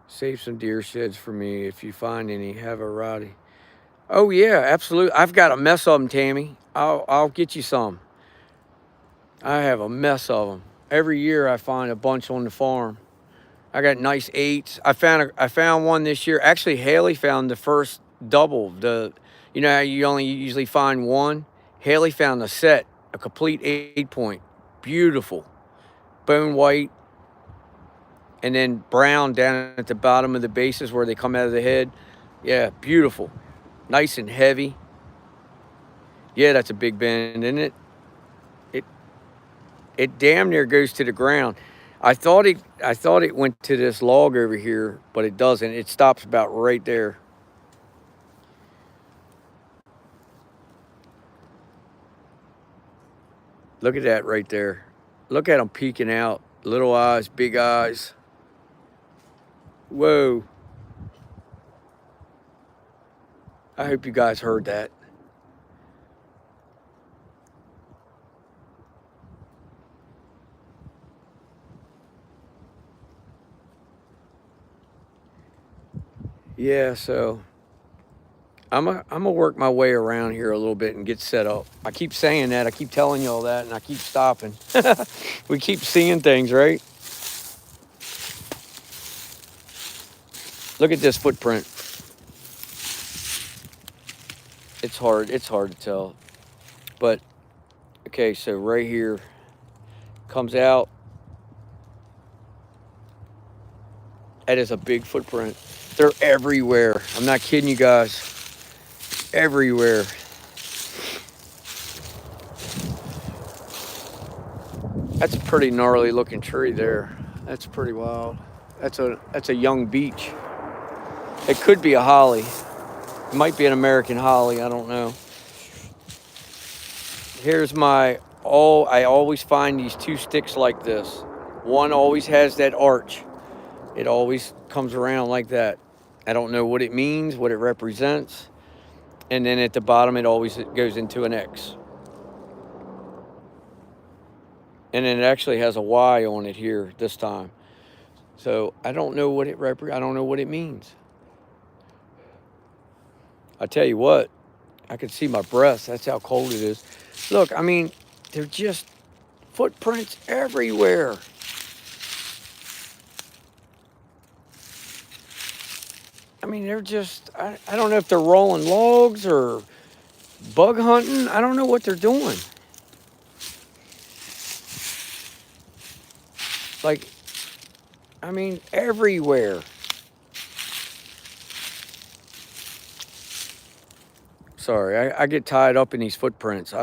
Save some deer sheds for me. If you find any, have a Roddy. Oh, yeah, absolutely. I've got a mess of them, Tammy. I'll get you some. I have a mess of them. Every year I find a bunch on the farm. I got nice 8s. I found one this year. Actually, Haley found the first double. You know how you only usually find one? Haley found a set, a complete 8-point. Beautiful. Bone white. And then brown down at the bottom of the bases where they come out of the head. Yeah, beautiful. Nice and heavy. Yeah, that's a big bend, isn't it? It damn near goes to the ground. I thought it went to this log over here, but it doesn't. It stops about right there. Look at that right there. Look at them peeking out. Little eyes, big eyes. Whoa. I hope you guys heard that. Yeah, so I'm gonna work my way around here a little bit and get set up. I keep saying that. I keep telling you all that, and I keep stopping. We keep seeing things, right? Look at this footprint. It's hard to tell. But, okay, so right here, comes out. That is a big footprint. They're everywhere. I'm not kidding you guys. Everywhere. That's a pretty gnarly looking tree there. That's pretty wild. That's a young beech. It could be a holly. It might be an American holly. I don't know. Here's my I always find these two sticks like this. One always has that arch. It always comes around like that. I don't know what it means, what it represents. And then at the bottom, it always goes into an X. And then it actually has a Y on it here this time. So I don't know what I don't know what it means. I tell you what, I can see my breath. That's how cold it is. Look, I mean, they're just footprints everywhere. I mean, they're just, I don't know if they're rolling logs or bug hunting. I don't know what they're doing. Like, I mean, everywhere. Sorry, I get tied up in these footprints.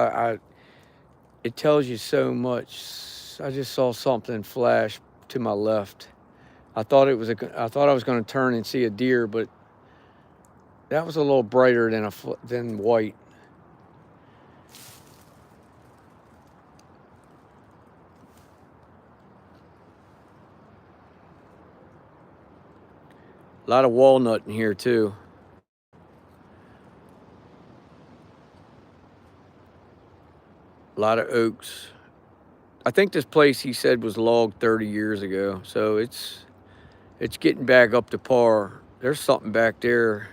It tells you so much. I just saw something flash to my left. I thought I was going to turn and see a deer, but that was a little brighter than white. A lot of walnut in here too. A lot of oaks. I think this place, he said, was logged 30 years ago, so it's getting back up to par. There's something back there,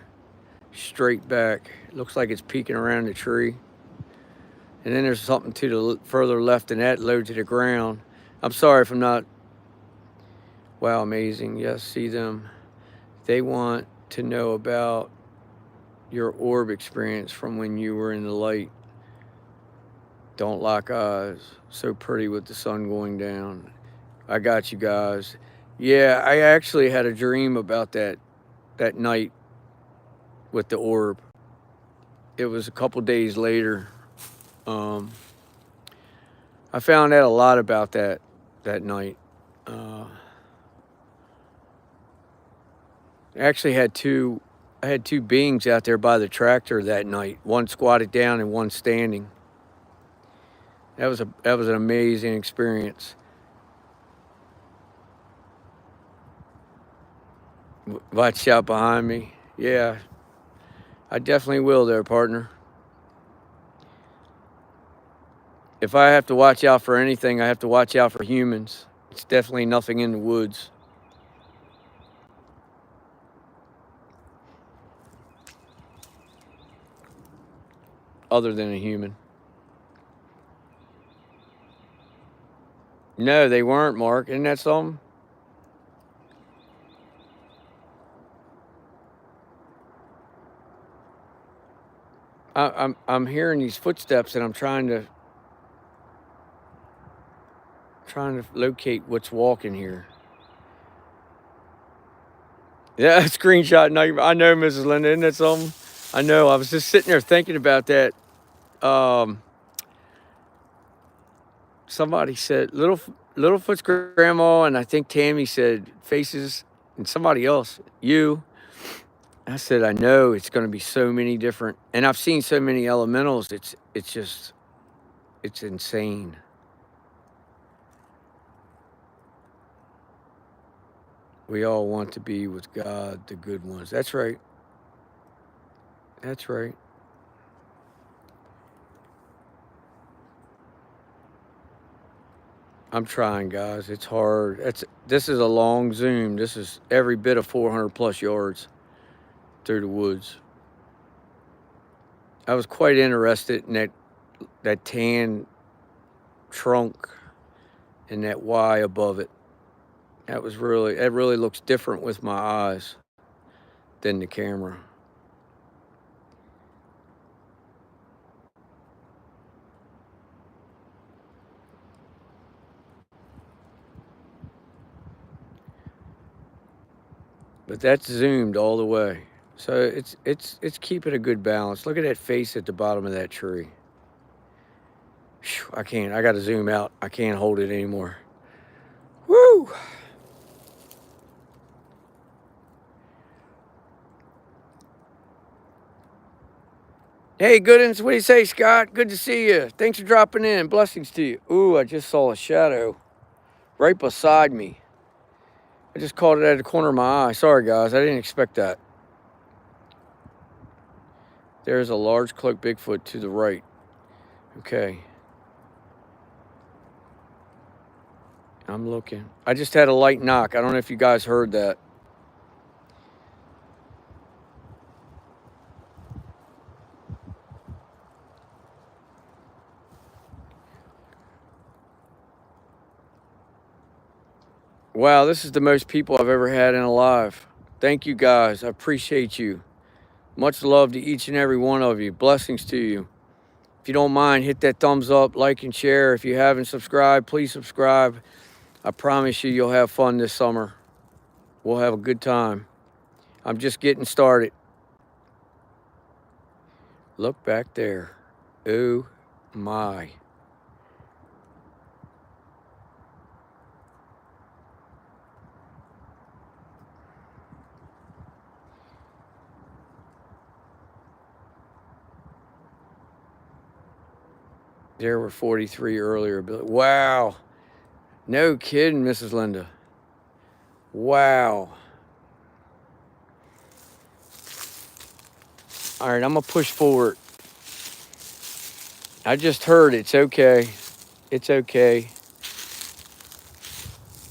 straight back. It looks like it's peeking around the tree. And then there's something to the further left than that, low to the ground. I'm sorry if I'm not. Wow, amazing. Yes, see them. They want to know about your orb experience from when you were in the light. Don't lock eyes. So pretty with the sun going down. I got you guys. Yeah, I actually had a dream about that night with the orb. It was a couple days later. I found out a lot about that night. I actually had I had two beings out there by the tractor that night. One squatted down and one standing. That was an amazing experience. Watch out behind me. Yeah, I definitely will there, partner. If I have to watch out for anything, I have to watch out for humans. It's definitely nothing in the woods. Other than a human. No, they weren't, Mark. Isn't that something? I'm hearing these footsteps and I'm trying to locate what's walking here. Yeah, screenshot. I know, Mrs. Linda. Isn't that something? I know. I was just sitting there thinking about that. Somebody said Littlefoot's grandma, and I think Tammy said faces, and somebody else, you. I said, I know it's going to be so many different, and I've seen so many elementals. It's insane. We all want to be with God, the good ones. That's right. That's right. I'm trying, guys. It's hard. This is a long zoom. This is every bit of 400 plus yards through the woods. I was quite interested in that tan trunk and that Y above it. It really looks different with my eyes than the camera. But that's zoomed all the way. So it's keeping a good balance. Look at that face at the bottom of that tree. Whew, I can't. I got to zoom out. I can't hold it anymore. Woo! Hey, Goodens, what do you say, Scott? Good to see you. Thanks for dropping in. Blessings to you. Ooh, I just saw a shadow right beside me. I just caught it at the corner of my eye. Sorry, guys. I didn't expect that. There's a large cloaked Bigfoot to the right. Okay. I'm looking. I just had a light knock. I don't know if you guys heard that. Wow, this is the most people I've ever had in a live. Thank you, guys. I appreciate you. Much love to each and every one of you. Blessings to you. If you don't mind, hit that thumbs up, like, and share. If you haven't subscribed, please subscribe. I promise you, you'll have fun this summer. We'll have a good time. I'm just getting started. Look back there. Oh my. There were 43 earlier. Wow. No kidding, Mrs. Linda. Wow. All right, I'm going to push forward. I just heard it's okay. It's okay.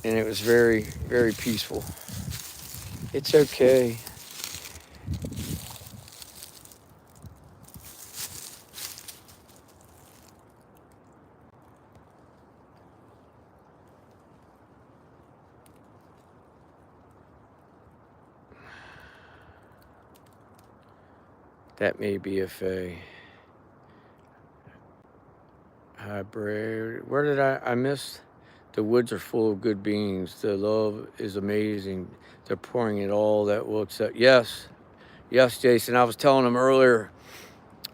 And it was very, very peaceful. It's okay. That may be a fae. Hybrid. Where did I missed? The woods are full of good beings. The love is amazing. They're pouring it all that will accept. Yes. Yes, Jason. I was telling him earlier,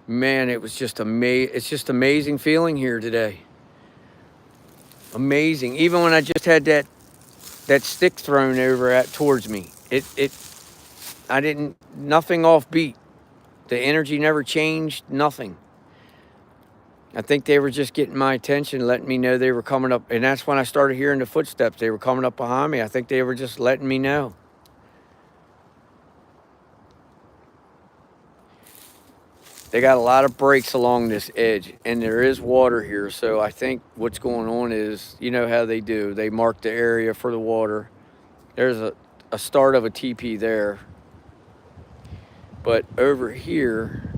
man, it was just it's just amazing feeling here today. Amazing. Even when I just had that stick thrown over towards me. I didn't, nothing offbeat. The energy never changed, nothing. I think they were just getting my attention, letting me know they were coming up. And that's when I started hearing the footsteps. They were coming up behind me. I think they were just letting me know. They got a lot of breaks along this edge, and there is water here. So I think what's going on is, you know how they do. They mark the area for the water. There's a start of a teepee there. But over here,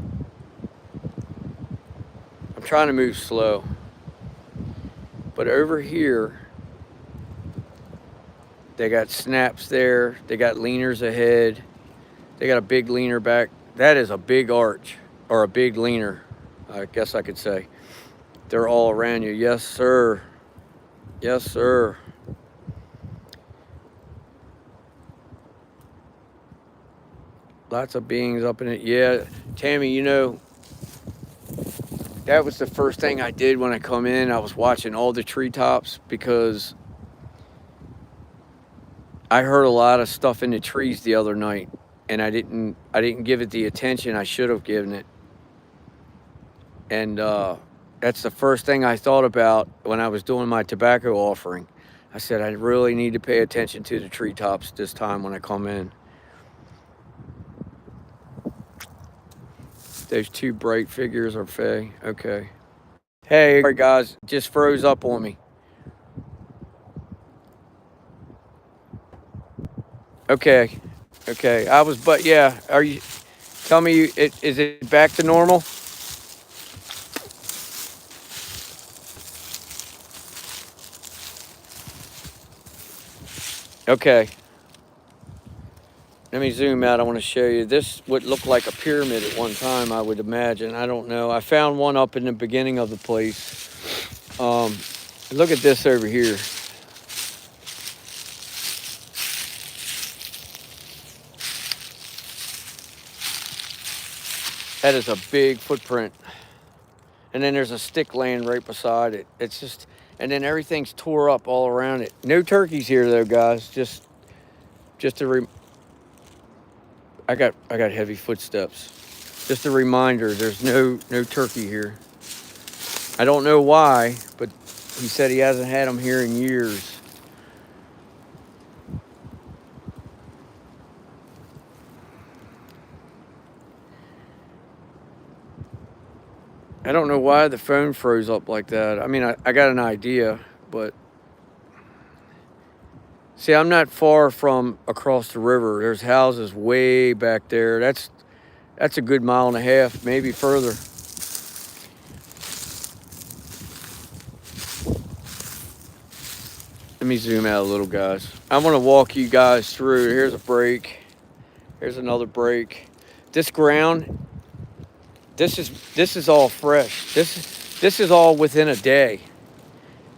I'm trying to move slow. But over here, they got snaps there. They got leaners ahead. They got a big leaner back. That is a big arch, or a big leaner, I guess I could say. They're all around you. Yes, sir. Yes, sir. Lots of beings up in it. Yeah, Tammy, you know, that was the first thing I did when I come in. I was watching all the treetops because I heard a lot of stuff in the trees the other night, and I didn't give it the attention I should have given it. And that's the first thing I thought about when I was doing my tobacco offering. I said, I really need to pay attention to the treetops this time when I come in. Those two bright figures are fae. Okay. Hey, sorry guys, just froze up on me. Okay. Okay. But yeah, are you, tell me, is it back to normal? Okay. Let me zoom out. I want to show you. This would look like a pyramid at one time, I would imagine. I don't know. I found one up in the beginning of the place. Look at this over here. That is a big footprint. and then there's a stick laying right beside it. It's just, and then everything's tore up all around it. No turkeys here though, guys. Just a I got heavy footsteps. Just a reminder, there's no turkey here. I don't know why, but he said he hasn't had them here in years. I don't know why the phone froze up like that. I mean, I got an idea, but see, I'm not far from across the river. There's houses way back there. That's a good mile and a half, maybe further. Let me zoom out a little, guys. I want to walk you guys through. Here's a break. Here's another break. This ground, this is all fresh. This is all within a day.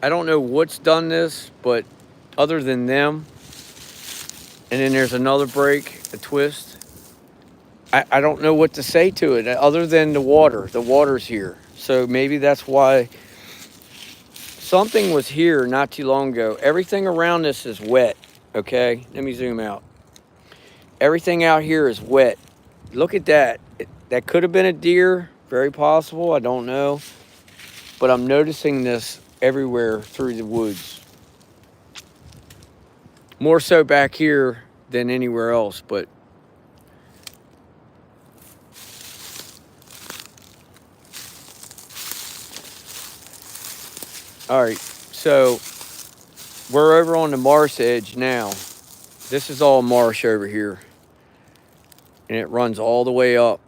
I don't know what's done this, but other than them, and then there's another break, a twist. I don't know what to say to it other than the water. The water's here. So maybe that's why something was here not too long ago. Everything around this is wet, okay? Let me zoom out. Everything out here is wet. Look at that. That could have been a deer, very possible, I don't know. But I'm noticing this everywhere through the woods. More so back here than anywhere else, but all right, so we're over on the marsh edge now. This is all marsh over here. And it runs all the way up.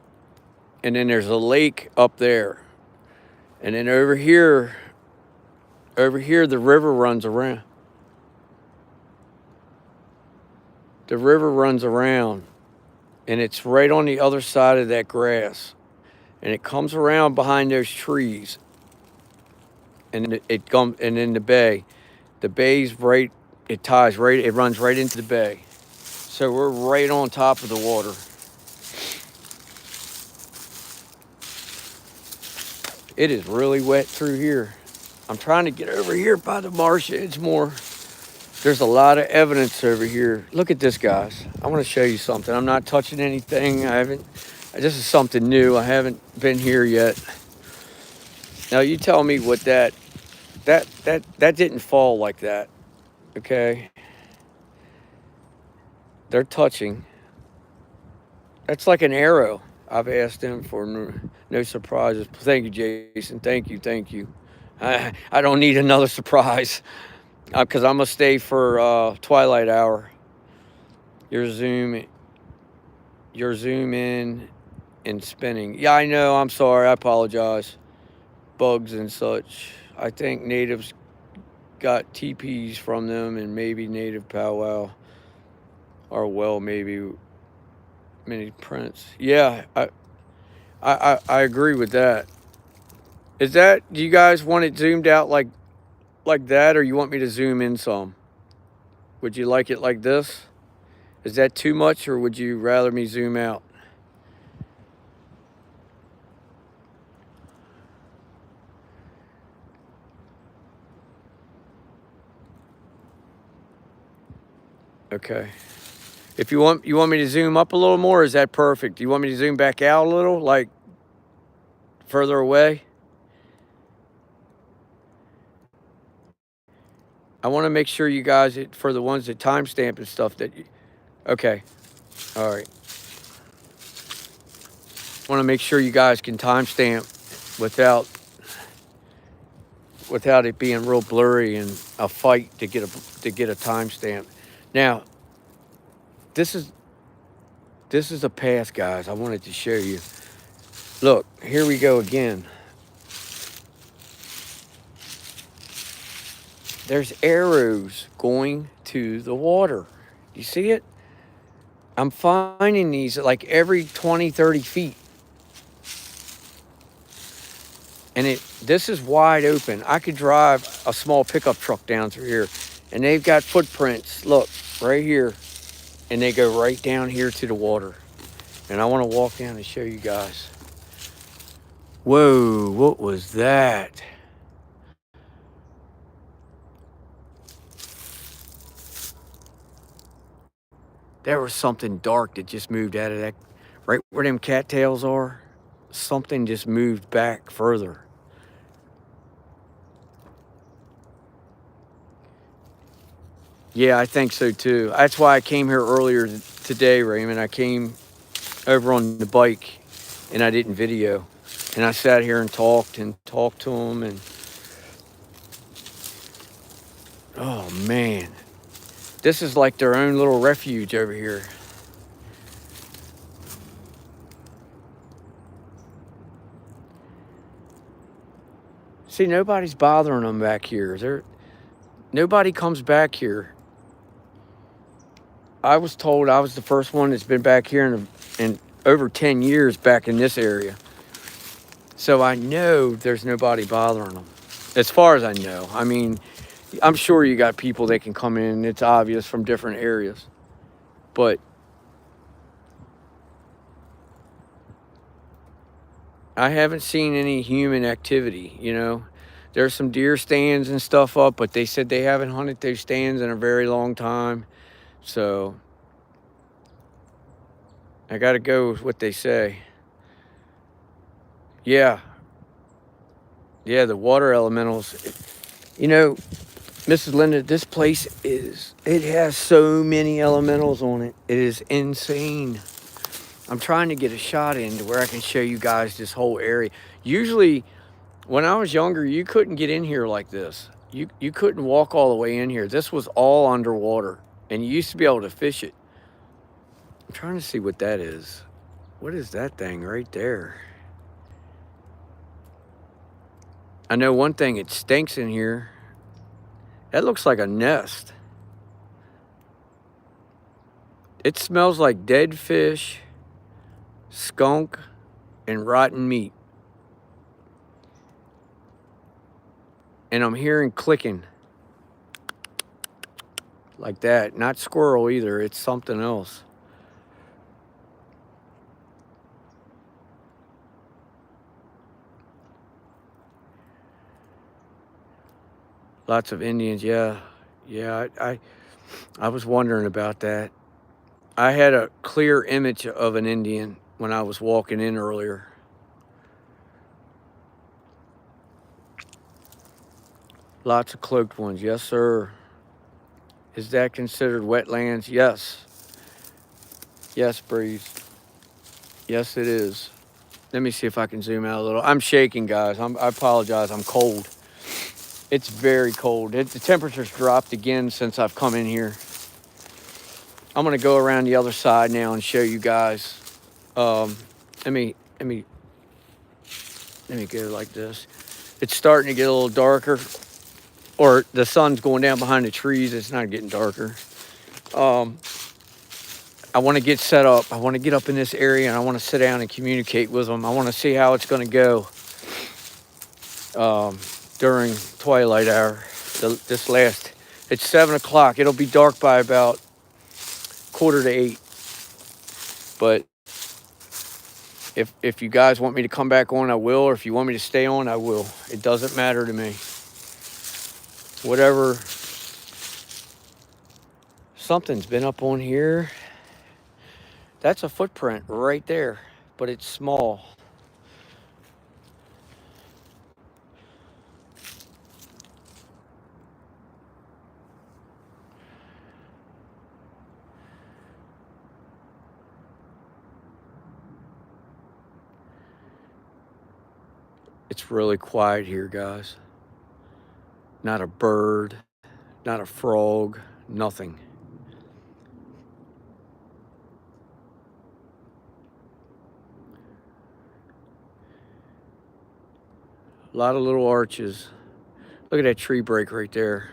And then there's a lake up there. And then over here, the river runs around. The river runs around. And it's right on the other side of that grass. And it comes around behind those trees. And it comes, and in the bay. The bay's right, it runs right into the bay. So we're right on top of the water. It is really wet through here. I'm trying to get over here by the marsh edge more. There's a lot of evidence over here. Look at this, guys. I want to show you something. I'm not touching anything. This is something new. I haven't been here yet. Now you tell me what that didn't fall like that. Okay. They're touching. That's like an arrow. I've asked him for no surprises. Thank you, Jason. Thank you. I don't need another surprise because I'm going to stay for twilight hour. Your zoom in and spinning. Yeah, I know. I'm sorry. I apologize. Bugs and such. I think natives got TPs from them and maybe native powwow. Or well, maybe mini prints. Yeah, I agree with that. Do you guys want it zoomed out like that, or you want me to zoom in some? Would you like it like this? Is that too much, or would you rather me zoom out? Okay. If you want me to zoom up a little more, is that perfect? Do you want me to zoom back out a little, like further away? I want to make sure you guys, for the ones that timestamp and stuff, okay. All right. I want to make sure you guys can timestamp without it being real blurry and a fight to get a timestamp. Now, this is a path, guys. I wanted to show you. Look, here we go again. There's arrows going to the water. You see it? I'm finding these like every 20, 30 feet. And this is wide open. I could drive a small pickup truck down through here. And they've got footprints, look, right here. And they go right down here to the water. And I want to walk down and show you guys. Whoa, what was that? There was something dark that just moved out of that, right where them cattails are. Something just moved back further. Yeah, I think so too. That's why I came here earlier today, Raymond. I came over on the bike and I didn't video. And I sat here and talked to them. And oh man, this is like their own little refuge over here. See, nobody's bothering them back here. Nobody comes back here. I was told I was the first one that's been back here in over 10 years back in this area. So I know there's nobody bothering them. As far as I know. I mean, I'm sure you got people that can come in. It's obvious from different areas. But I haven't seen any human activity, you know. There's some deer stands and stuff up, but they said they haven't hunted those stands in a very long time. So I got to go with what they say. Yeah. Yeah, the water elementals. You know, Mrs. Linda, this place it has so many elementals on it. It is insane. I'm trying to get a shot in to where I can show you guys this whole area. Usually, when I was younger, you couldn't get in here like this. You couldn't walk all the way in here. This was all underwater, and you used to be able to fish it. I'm trying to see what that is. What is that thing right there? I know one thing, it stinks in here. That looks like a nest. It smells like dead fish, skunk, and rotten meat. And I'm hearing clicking. Like that. Not squirrel either. It's something else. Lots of Indians, yeah. Yeah, I was wondering about that. I had a clear image of an Indian when I was walking in earlier. Lots of cloaked ones, yes, sir. Is that considered wetlands? Yes. Yes, Breeze. Yes, it is. Let me see if I can zoom out a little. I'm shaking, guys. I apologize. I'm cold. It's very cold. The temperature's dropped again since I've come in here. I'm going to go around the other side now and show you guys. Let me go like this. It's starting to get a little darker, or the sun's going down behind the trees. It's not getting darker. I want to get set up. I want to get up in this area and I want to sit down and communicate with them. I want to see how it's going to go during twilight hour. It's 7 o'clock. It'll be dark by about 7:45. But if you guys want me to come back on, I will. Or if you want me to stay on, I will. It doesn't matter to me. Whatever. Something's been up on here. That's a footprint right there, but it's small. It's really quiet here, guys. Not a bird, not a frog, nothing. A lot of little arches. Look at that tree break right there.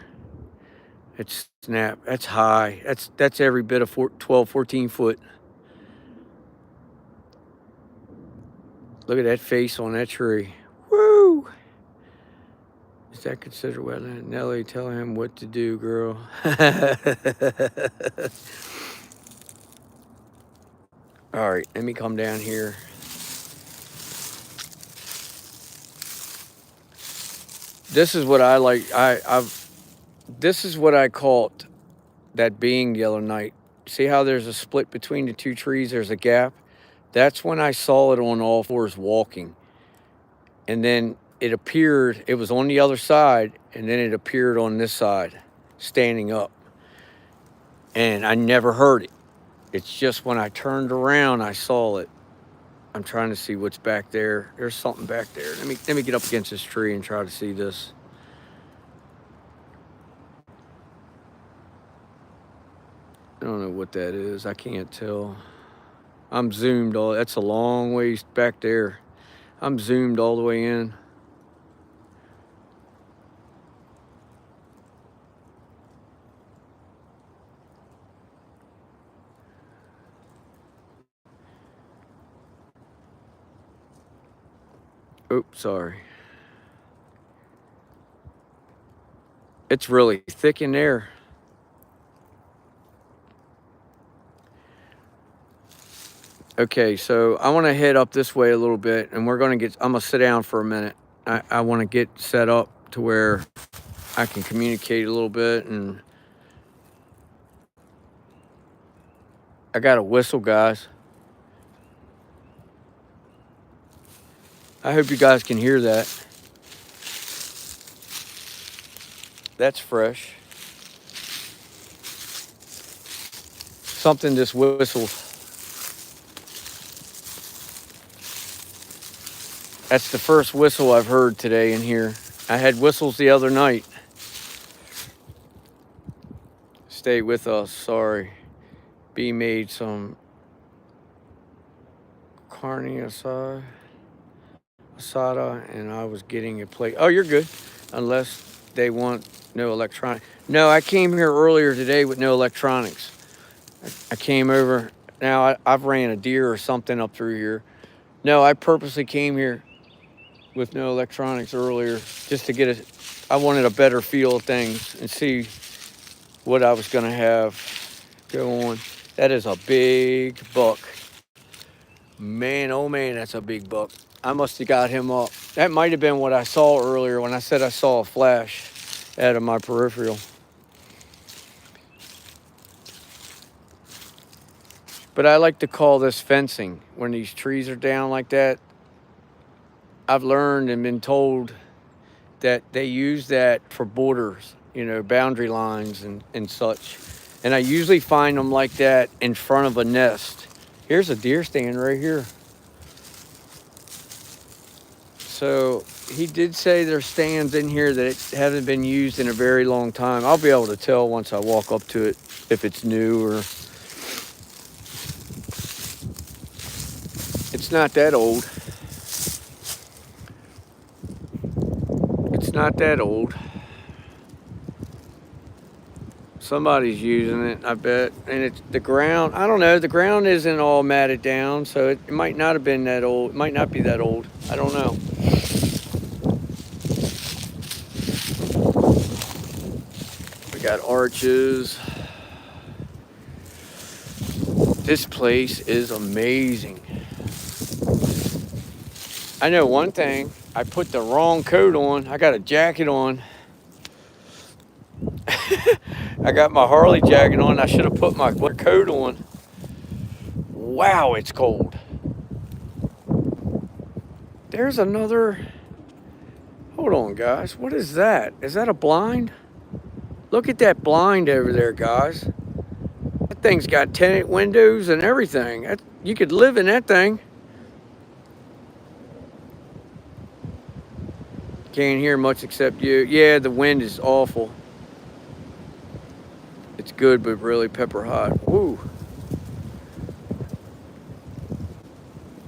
It's snap. That's high. That's every bit of 12, 14 foot. Look at that face on that tree. Woo! Is that considered wetland? Nelly, tell him what to do, girl. All right, let me come down here. this is what I like. This is what I caught that being the other night. See how there's a split between the two trees? There's a gap. That's when I saw it on all fours walking. And then it appeared, it was on the other side, and then it appeared on this side, standing up. And I never heard it. It's just when I turned around, I saw it. I'm trying to see what's back there. There's something back there. Let me get up against this tree and try to see this. I don't know what that is. I can't tell. I'm zoomed all. That's a long ways back there. I'm zoomed all the way in. Oops, sorry. It's really thick in there. Okay, so I want to head up this way a little bit, and I'm going to sit down for a minute. I want to get set up to where I can communicate a little bit, and I got a whistle, guys. I hope you guys can hear that. That's fresh. Something just whistled. That's the first whistle I've heard today in here. I had whistles the other night. Stay with us, sorry. B made some carne asada, and I was getting a plate. Oh, you're good. Unless they want no electronic. No, I came here earlier today with no electronics. I came over. Now, I've ran a deer or something up through here. No, I purposely came here with no electronics earlier just to I wanted a better feel of things and see what I was going to have go on. That is a big buck. Man, oh man, that's a big buck. I must have got him up. That might have been what I saw earlier when I said I saw a flash out of my peripheral. But I like to call this fencing when these trees are down like that. I've learned and been told that they use that for borders, boundary lines and such. And I usually find them like that in front of a nest. Here's a deer stand right here. So he did say there's stands in here that haven't been used in a very long time. I'll be able to tell once I walk up to it if it's new or... It's not that old. It's not that old. Somebody's using it, I bet. And it's the ground. I don't know. The ground isn't all matted down, so it might not have been that old. It might not be that old. I don't know. We got arches. This place is amazing. I know one thing. I put the wrong coat on. I got a jacket on. I got my Harley jacket on. I should have put my coat on. Wow, it's cold. There's another... Hold on, guys. What is that? Is that a blind? Look at that blind over there, guys. That thing's got tinted windows and everything. You could live in that thing. Can't hear much except you. Yeah, the wind is awful. It's good, but really pepper hot. Woo.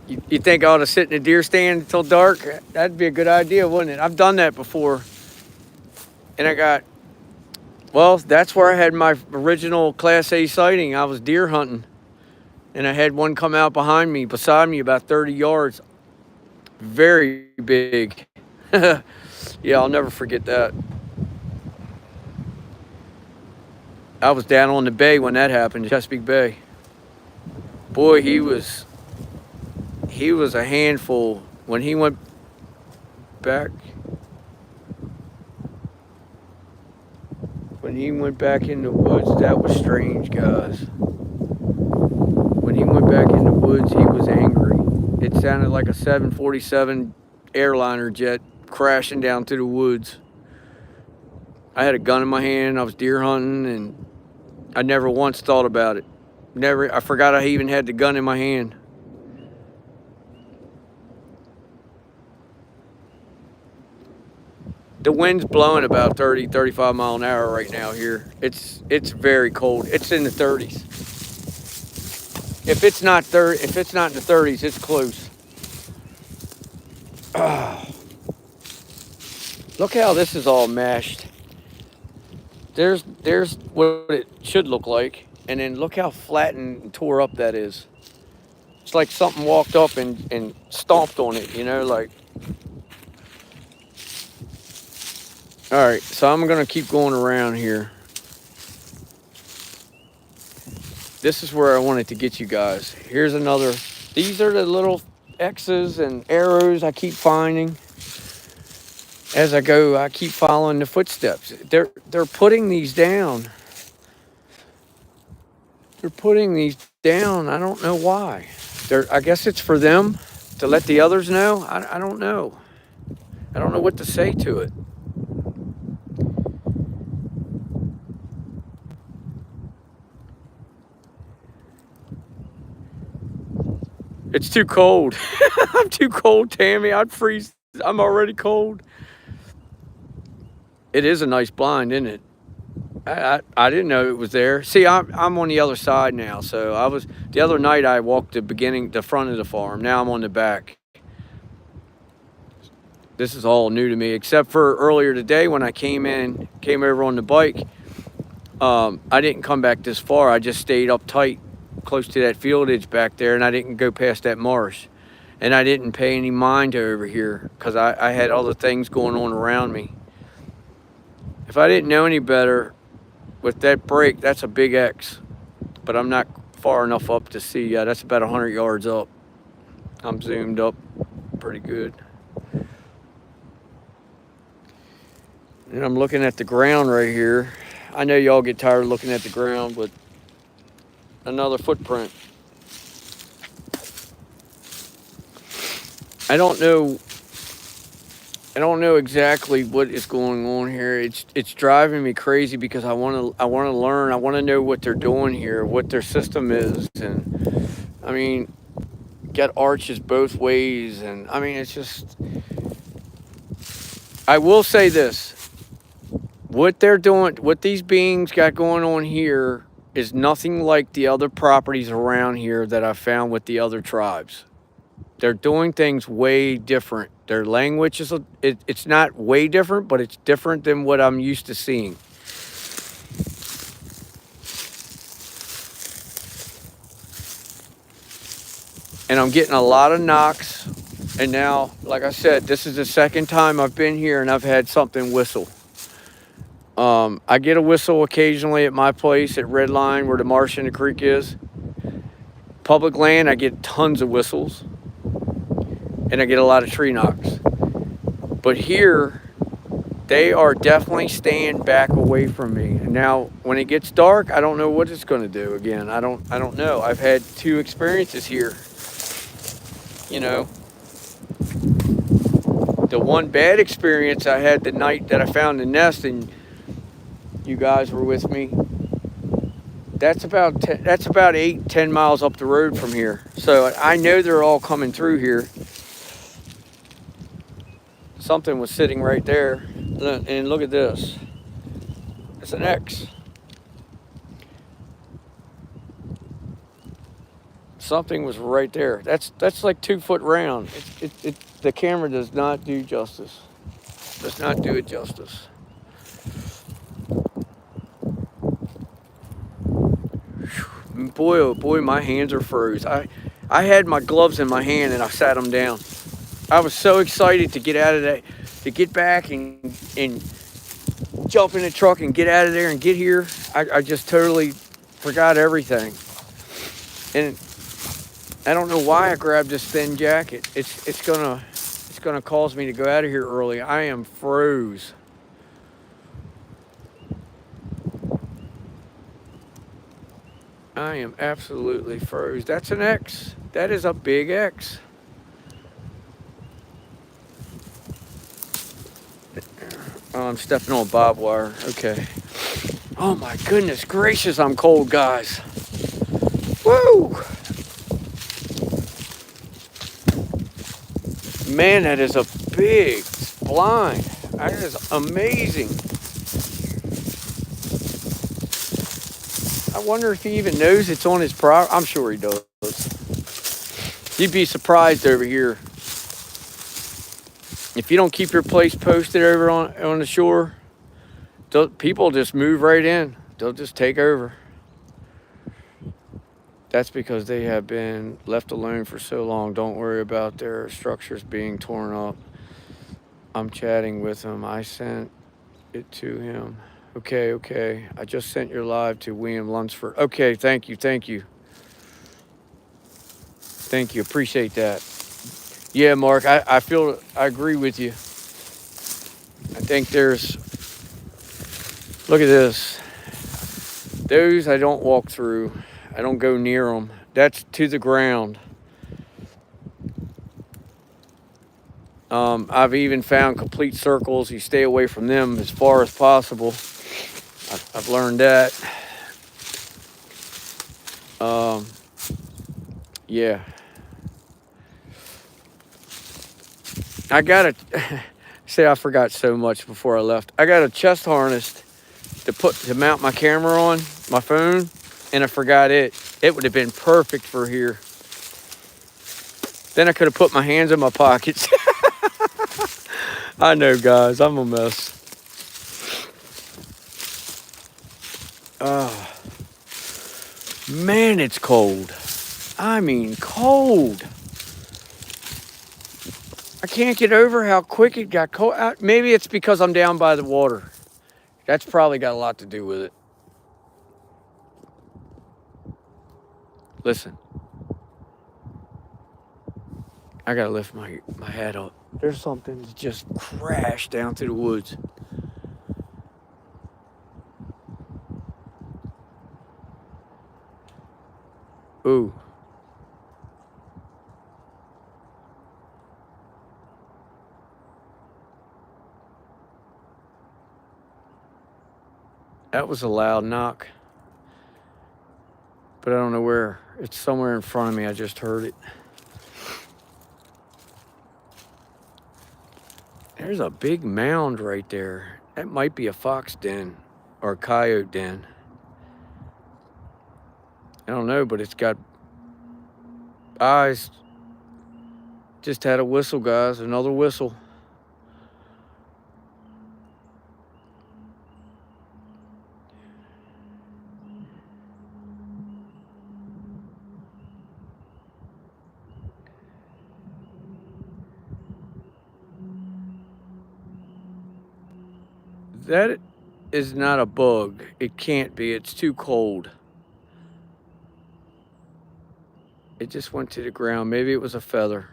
You think I ought to sit in a deer stand until dark? That'd be a good idea, wouldn't it? I've done that before. And that's where I had my original Class A sighting. I was deer hunting. And I had one come out beside me about 30 yards. Very big. Yeah, I'll never forget that. I was down on the bay when that happened, Chesapeake Bay. Boy, he was a handful when he went back. When he went back in the woods, that was strange, guys. When he went back in the woods, he was angry. It sounded like a 747 airliner jet crashing down through the woods. I had a gun in my hand. I was deer hunting, and I never once thought about it. Never. I forgot I even had the gun in my hand. The wind's blowing about 30, 35 mile an hour right now here. It's very cold. It's in the 30s. If it's not in the 30s, it's close. Look how this is all mashed. There's what it should look like, and then look how flat and tore up that is. It's like something walked up and stomped on it, like. All right, so I'm gonna keep going around here. This is where I wanted to get you guys. Here's another. These are the little X's and arrows I keep finding. As I go, I keep following the footsteps. They're putting these down. They're putting these down. I don't know why. I guess it's for them to let the others know. I don't know. I don't know what to say to it. It's too cold. I'm too cold, Tammy. I'd freeze. I'm already cold. It is a nice blind, isn't it? I didn't know it was there. See, I'm on the other side now. So the other night I walked the front of the farm. Now I'm on the back. This is all new to me, except for earlier today when I came over on the bike. I didn't come back this far. I just stayed up tight, close to that field edge back there, and I didn't go past that marsh. And I didn't pay any mind to over here because I had other things going on around me. If I didn't know any better, with that break, that's a big X. But I'm not far enough up to see. That's about 100 yards up. I'm zoomed up pretty good. And I'm looking at the ground right here. I know y'all get tired of looking at the ground, but another footprint. I don't know exactly what is going on here. It's driving me crazy because I want to learn. I want to know what they're doing here, what their system is, and I mean, got arches both ways, and I mean, it's just. I will say this: what they're doing, what these beings got going on here, is nothing like the other properties around here that I found with the other tribes. They're doing things way different. Their language it's not way different, but it's different than what I'm used to seeing. And I'm getting a lot of knocks. And now, like I said, this is the second time I've been here and I've had something whistle. I get a whistle occasionally at my place at Red Line where the Marsh and the creek is. Public land, I get tons of whistles. And I get a lot of tree knocks. But here, they are definitely staying back away from me. And now, when it gets dark, I don't know what it's going to do again. I don't know. I've had 2 experiences here. The one bad experience I had the night that I found the nest, and you guys were with me. That's about 8-10 miles up the road from here. So I know they're all coming through here. Something was sitting right there, and look at this. It's an X. Something was right there. That's like 2 foot round. The camera does not do justice. Does not do it justice. Boy, oh boy, my hands are froze. I had my gloves in my hand and I sat them down. I was so excited to get out of that, to get back and jump in the truck and get out of there and get here. I just totally forgot everything. And I don't know why I grabbed this thin jacket. It's gonna cause me to go out of here early. I am froze. I am absolutely froze. That's an X. That is a big X. Oh, I'm stepping on barbed wire. Okay. Oh my goodness gracious, I'm cold, guys. Woo! Man, that is a big blind. That is amazing. I wonder if he even knows it's on his property. I'm sure he does. You'd be surprised over here. If you don't keep your place posted over on the shore, people just move right in. They'll just take over. That's because they have been left alone for so long. Don't worry about their structures being torn up. I'm chatting with him. I sent it to him. Okay. I just sent your live to William Lunsford. Okay, thank you. Appreciate that. Yeah, Mark, I agree with you. I think look at this. Those I don't walk through. I don't go near them. That's to the ground. I've even found complete circles. You stay away from them as far as possible. I've learned that. Yeah. I got I forgot so much before I left. I got a chest harness to mount my camera on, my phone, and I forgot it. It would have been perfect for here. Then I could have put my hands in my pockets. I know, guys, I'm a mess. Man, it's cold. I mean, cold. I can't get over how quick it got cold. Maybe it's because I'm down by the water. That's probably got a lot to do with it. Listen. I gotta lift my head up. There's something that just crashed down through the woods. Ooh. That was a loud knock. But I don't know where. It's somewhere in front of me. I just heard it. There's a big mound right there. That might be a fox den or a coyote den. I don't know, but it's got eyes. Just had a whistle, guys. Another whistle. That is not a bug. It can't be. It's too cold. It just went to the ground. Maybe it was a feather.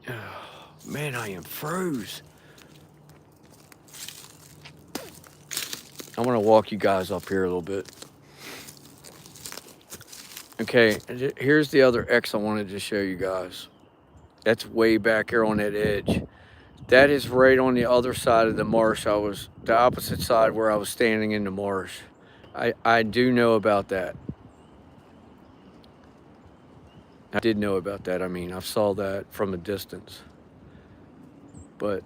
Oh, man, I am froze. I want to walk you guys up here a little bit. Okay, here's the other X I wanted to show you guys. That's way back here on that edge. That is right on the other side of the marsh. The opposite side where I was standing in the marsh. I do know about that. I did know about that. I mean, I saw that from a distance. But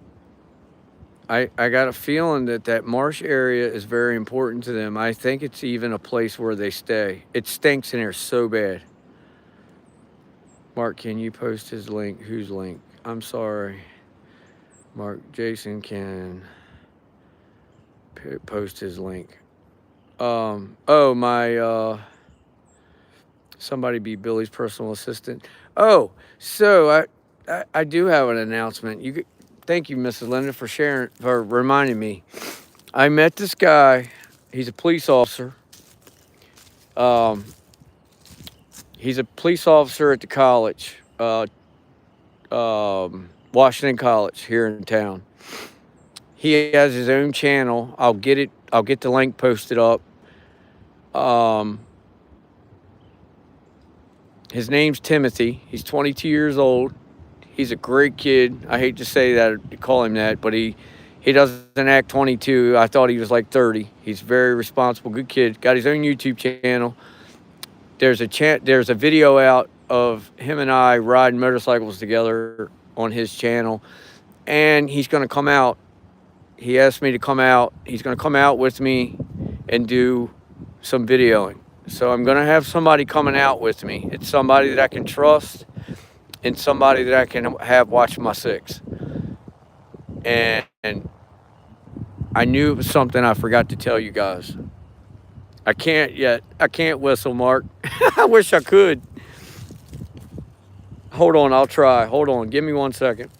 I got a feeling that marsh area is very important to them. I think it's even a place where they stay. It stinks in here so bad. Mark, can you post his link? Whose link? I'm sorry. Mark, Jason can post his link. Somebody be Billy's personal assistant. Oh, so I do have an announcement. Thank you, Mrs. Linda, for reminding me. I met this guy. He's a police officer. He's a police officer at the college, Washington College here in town. He has his own channel. I'll get the link posted up. Um, his name's Timothy. He's 22 years old. He's a great kid. I hate to say that, to call him that, but he doesn't act 22. I thought he was like 30. He's a very responsible, good kid. Got his own YouTube channel. There's a video out of him and I riding motorcycles together on his channel, and he's going to come out. He asked me to come out. He's going to come out with me and do some videoing. So I'm going to have somebody coming out with me. It's somebody that I can trust and somebody that I can have watch my six. And I knew it was something I forgot to tell you guys. I can't yet. I can't whistle, Mark. I wish I could. Hold on, I'll try. Hold on, give me 1 second.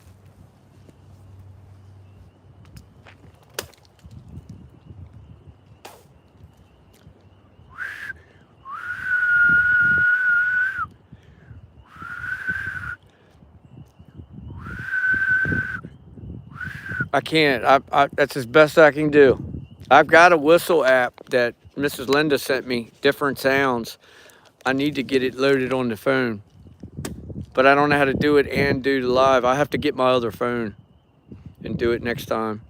I can't. That's as best I can do. I've got a whistle app that Mrs. Linda sent me, different sounds. I need to get it loaded on the phone, but I don't know how to do it and do the live. I have to get my other phone and do it next time.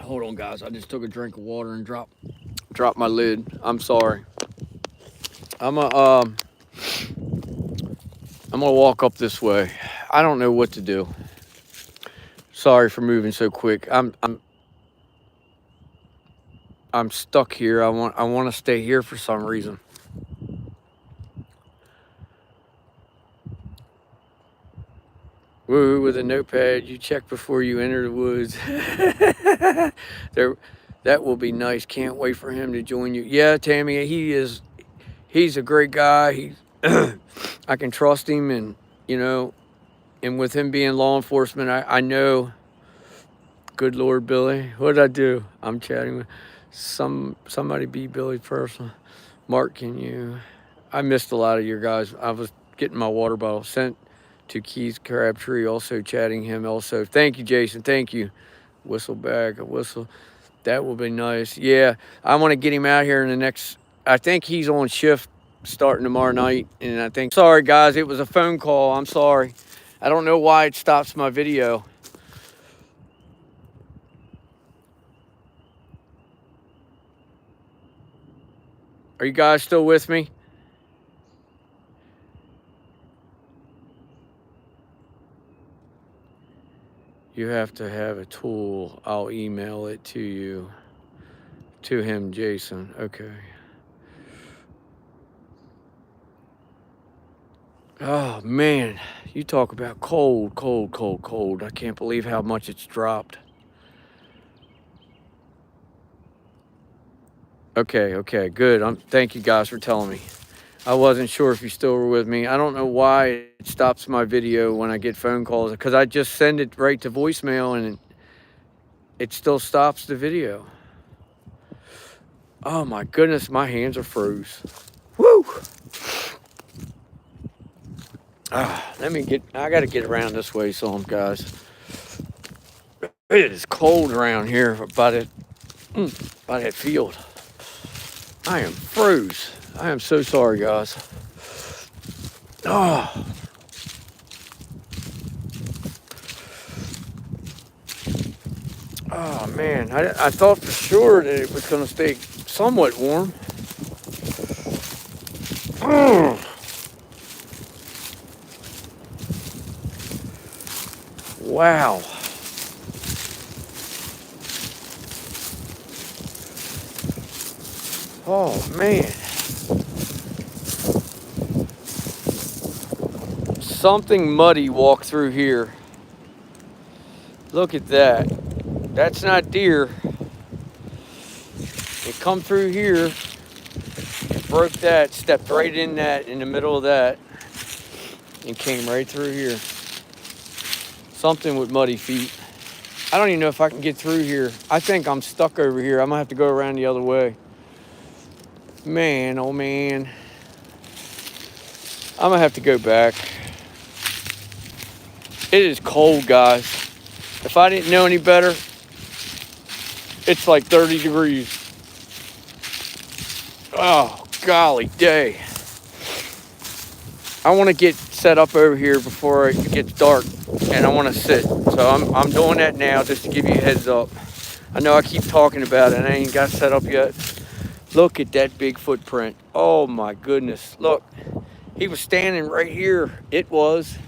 Hold on, guys. I just took a drink of water and dropped my lid. I'm sorry. I'm gonna walk up this way. I don't know what to do. Sorry for moving so quick. I'm stuck here. I want to stay here for some reason. Woo, with a notepad, you check before you enter the woods. That will be nice. Can't wait for him to join you. Yeah, Tammy, he's a great guy. I can trust him, and and with him being law enforcement, I know. Good Lord, Billy, what did I do? I'm chatting with somebody. Be Billy person. Mark, can you? I missed a lot of your guys. I was getting my water bottle sent to Keith Crabtree. Also chatting him. Also, thank you, Jason. Thank you. Whistle bag, a whistle. That will be nice. Yeah, I want to get him out here in the next. I think he's on shift starting tomorrow night, and I think. Sorry, guys, it was a phone call. I'm sorry. I don't know why it stops my video. Are you guys still with me? You have to have a tool. I'll email it to you. To him, Jason. Okay. Oh, man. You talk about cold, cold, cold, cold. I can't believe how much it's dropped. Okay, good. Thank you guys for telling me. I wasn't sure if you still were with me. I don't know why it stops my video when I get phone calls, because I just send it right to voicemail and it still stops the video. Oh my goodness, my hands are froze. Woo! I gotta get around this way some, guys. It is cold around here by that field. I am froze. I am so sorry, guys. Oh. Oh, man. I thought for sure that it was going to stay somewhat warm. Wow. Oh, man. Something muddy walked through here. Look at that. That's not deer. It come through here, broke that, stepped right in the middle of that, and came right through here. Something with muddy feet. I don't even know if I can get through here. I think I'm stuck over here. I'm gonna have to go around the other way. Man, oh man. I'm gonna have to go back. It is cold, guys. If I didn't know any better, it's like 30 degrees. Oh, golly day. I want to get set up over here before it gets dark, and I want to sit. So I'm doing that now just to give you a heads up. I know I keep talking about it and I ain't got set up yet. Look at that big footprint. Oh my goodness. Look, he was standing right here. It was.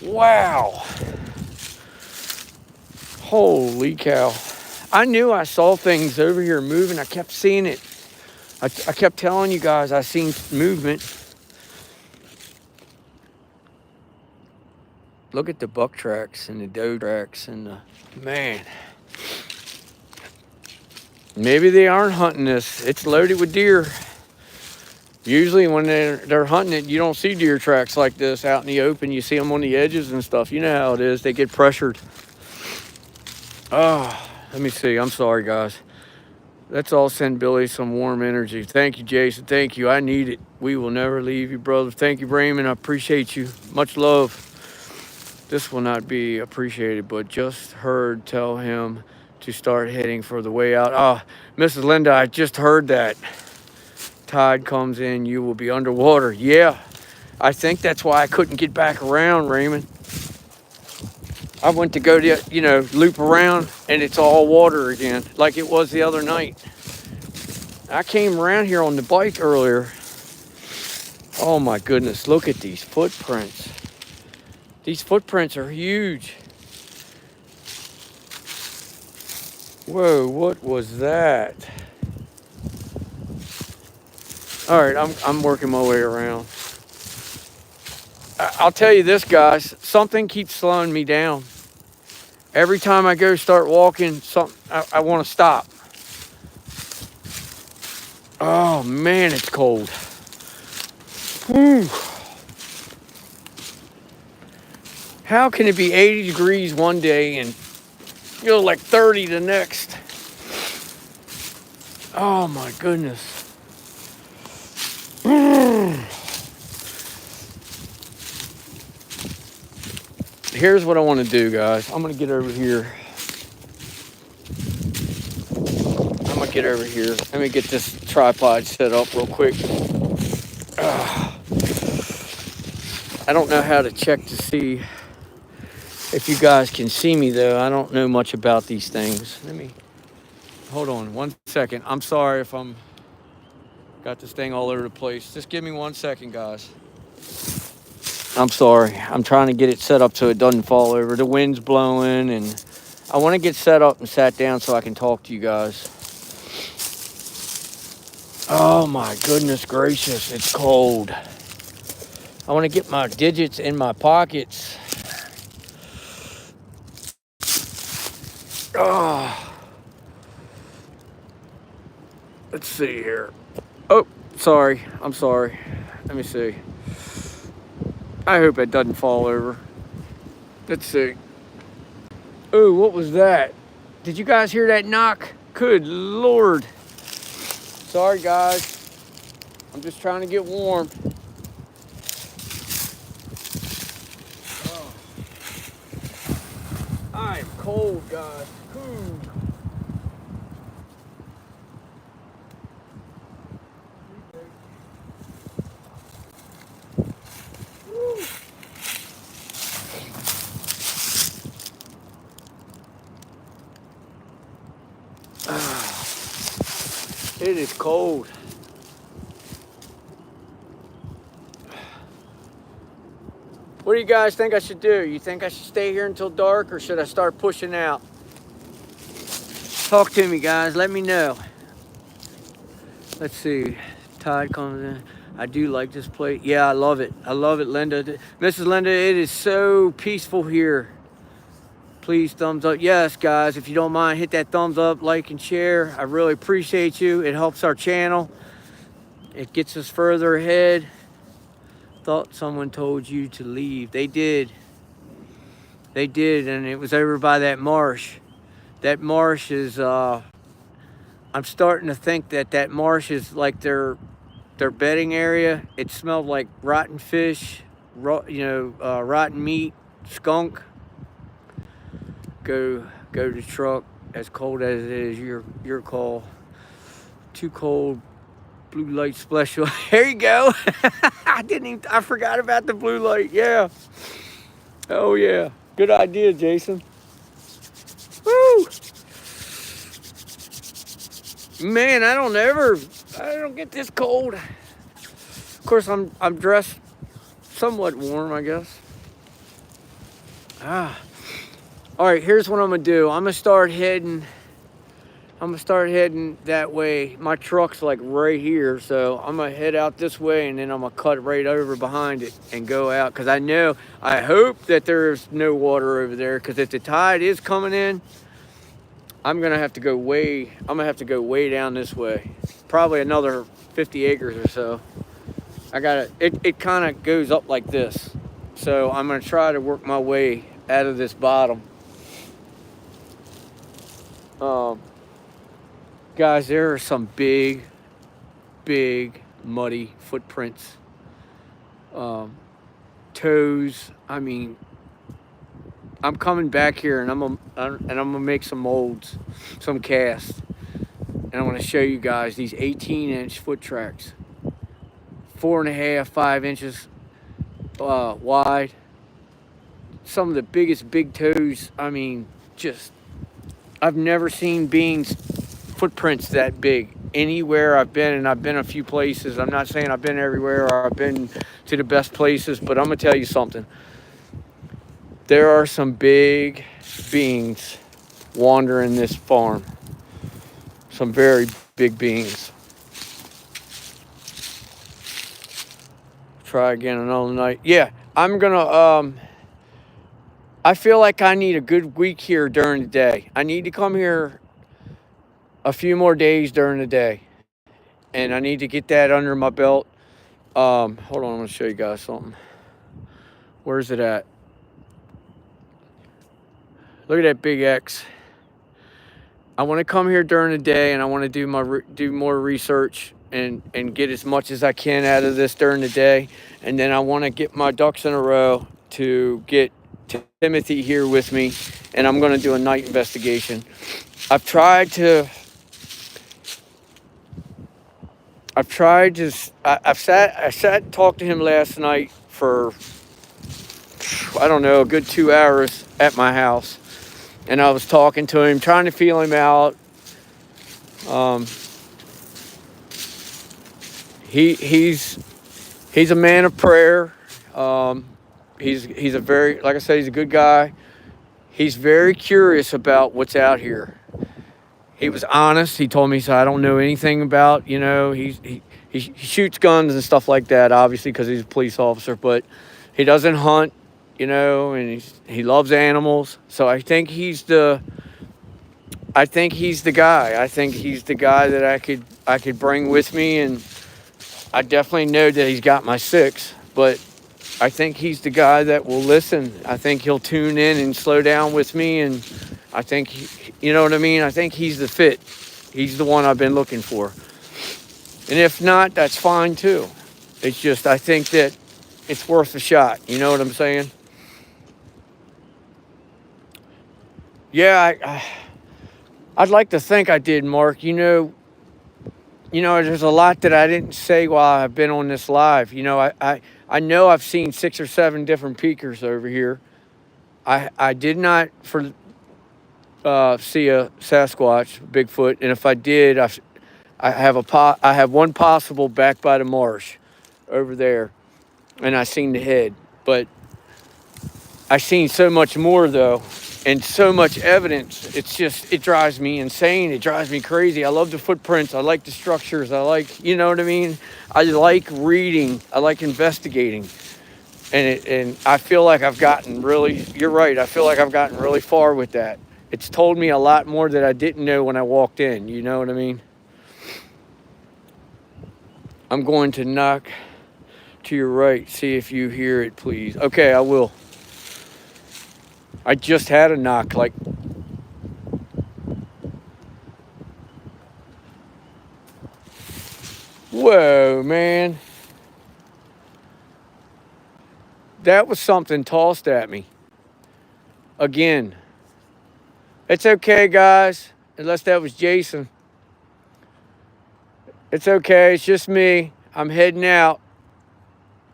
Wow. Holy cow. I knew I saw things over here moving. I kept seeing it. I kept telling you guys I seen movement. Look at the buck tracks and the doe tracks and the, man. Maybe they aren't hunting this. It's loaded with deer. Usually when they're hunting it, you don't see deer tracks like this out in the open. You see them on the edges and stuff. You know how it is. They get pressured. Oh, let me see. I'm sorry, guys. Let's all send Billy some warm energy. Thank you, Jason. Thank you. I need it. We will never leave you, brother. Thank you, Raymond. I appreciate you. Much love. This will not be appreciated, but just heard tell him to start heading for the way out. Ah, Mrs. Linda, I just heard that. Tide comes in, you will be underwater. Yeah, I think that's why I couldn't get back around, Raymond. I went to go to, loop around, and it's all water again, like it was the other night. I came around here on the bike earlier. Oh my goodness, look at these footprints. These footprints are huge. Whoa, what was that? All right, I'm working my way around. I'll tell you this, guys. Something keeps slowing me down. Every time I go start walking, I want to stop. Oh, man, it's cold. Whew. How can it be 80 degrees one day and feel like 30 the next? Oh, my goodness. Here's what I want to do, guys. I'm going to get over here. Let me get this tripod set up real quick. I don't know how to check to see if you guys can see me, though. I don't know much about these things. Hold on 1 second. I'm sorry if I'm got this thing all over the place. Just give me 1 second, guys. I'm sorry. I'm trying to get it set up so it doesn't fall over. The wind's blowing, and I want to get set up and sat down so I can talk to you guys. Oh, my goodness gracious. It's cold. I want to get my digits in my pockets. Oh. Let's see here. Oh, sorry. I'm sorry. Let me see. I hope it doesn't fall over. Let's see. Oh, what was that? Did you guys hear that knock? Good Lord. Sorry, guys. I'm just trying to get warm. Oh. I'm cold, guys. Whew. It is cold. What do you guys think I should do? You think I should stay here until dark, or should I start pushing out? Talk to me, guys. Let me know. Let's see. Tide comes in. I do like this place. Yeah, I love it. I love it, Linda. Mrs. Linda, it is so peaceful here. Please thumbs up. Yes, guys, if you don't mind, hit that thumbs up, like, and share. I really appreciate you. It helps our channel. It gets us further ahead. Thought someone told you to leave. They did. They did, and it was over by that marsh. That marsh is, I'm starting to think that marsh is like their bedding area. It smelled like rotten fish, rotten meat. skunk. Go to the truck. As cold as it is, your call. Too cold. Blue light special. There you go. I forgot about the blue light. Yeah. Oh yeah. Good idea, Jason. Woo! Man, I don't get this cold. Of course, I'm dressed somewhat warm, I guess. All right, here's what I'm gonna do. I'm gonna start heading that way. My truck's like right here, so I'm gonna head out this way, and then I'm gonna cut right over behind it and go out. Cause I hope that there's no water over there. Cause if the tide is coming in, I'm gonna have to go way down this way. Probably another 50 acres or so. It kind of goes up like this. So I'm gonna try to work my way out of this bottom. Guys, there are some big muddy footprints. Toes. I mean, I'm coming back here and I'm gonna make some molds, some casts, and I want to show you guys these 18-inch foot tracks, 4.5, 5 inches wide. Some of the biggest big toes. I mean, I've never seen footprints that big anywhere I've been, and I've been a few places. I'm not saying I've been everywhere or I've been to the best places, but I'm gonna tell you something. There are some big beings wandering this farm. Some very big beings. Try again another night. Yeah, I'm gonna I feel like I need a good week here during the day. I need to come here a few more days during the day, and I need to get that under my belt. Hold on, I'm gonna show you guys something. Where's it at? Look at that big X. I want to come here during the day, and I want to do more research and get as much as I can out of this during the day, and then I want to get my ducks in a row to get Timothy here with me, and I'm going to do a night investigation. I sat and talked to him last night for, I don't know, a good 2 hours at my house. And I was talking to him, trying to feel him out. He's a man of prayer. He's a very, like I said, he's a good guy. He's very curious about what's out here. He was honest. He told me, he said, I don't know anything about, he shoots guns and stuff like that, obviously, because he's a police officer, but he doesn't hunt, and he loves animals. So I think he's the guy. I think he's the guy that I could bring with me, and I definitely know that he's got my 6, but I think he's the guy that will listen. I think he'll tune in and slow down with me, and I think, you know what I mean? I think he's the fit. He's the one I've been looking for. And if not, that's fine too. It's just, I think that it's worth a shot. You know what I'm saying? Yeah, I'd like to think I did, Mark. There's a lot that I didn't say while I've been on this live. I know I've seen 6 or 7 different peakers over here. I did not see a Sasquatch, Bigfoot, and if I did, I have one possible back by the Marsh over there, and I seen the head. But I seen so much more though, and so much evidence. It drives me insane. It drives me crazy. I love the footprints. I like the structures. I like, you know what I mean? I like reading. I like investigating. And I feel like I've gotten you're right. I feel like I've gotten really far with that. It's told me a lot more that I didn't know when I walked in. You know what I mean? I'm going to knock to your right. See if you hear it, please. Okay, I will. I just had a knock, whoa, man. That was something tossed at me. again. It's okay, guys, unless that was Jason. It's okay. It's just me. I'm heading out.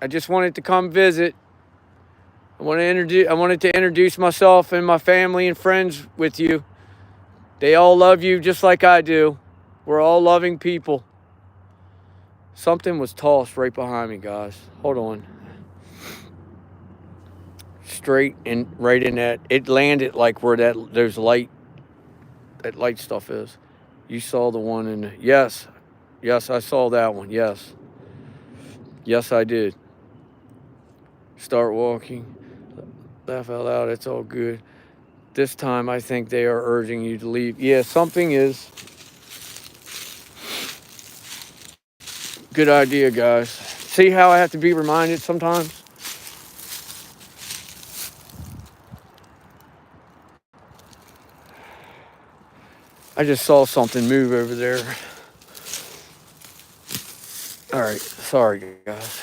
I just wanted to come visit. I wanted to introduce myself and my family and friends with you. They all love you just like I do. We're all loving people. Something was tossed right behind me, guys. Hold on. Straight and right in that. It landed like where that light stuff is. You saw the one in the, yes. Yes, I saw that one. Yes. Yes, I did. Start walking. Laugh out loud. It's all good. This time I think they are urging you to leave. Yeah, something is. Good idea, guys. See how I have to be reminded sometimes? I just saw something move over there. All right, sorry, guys.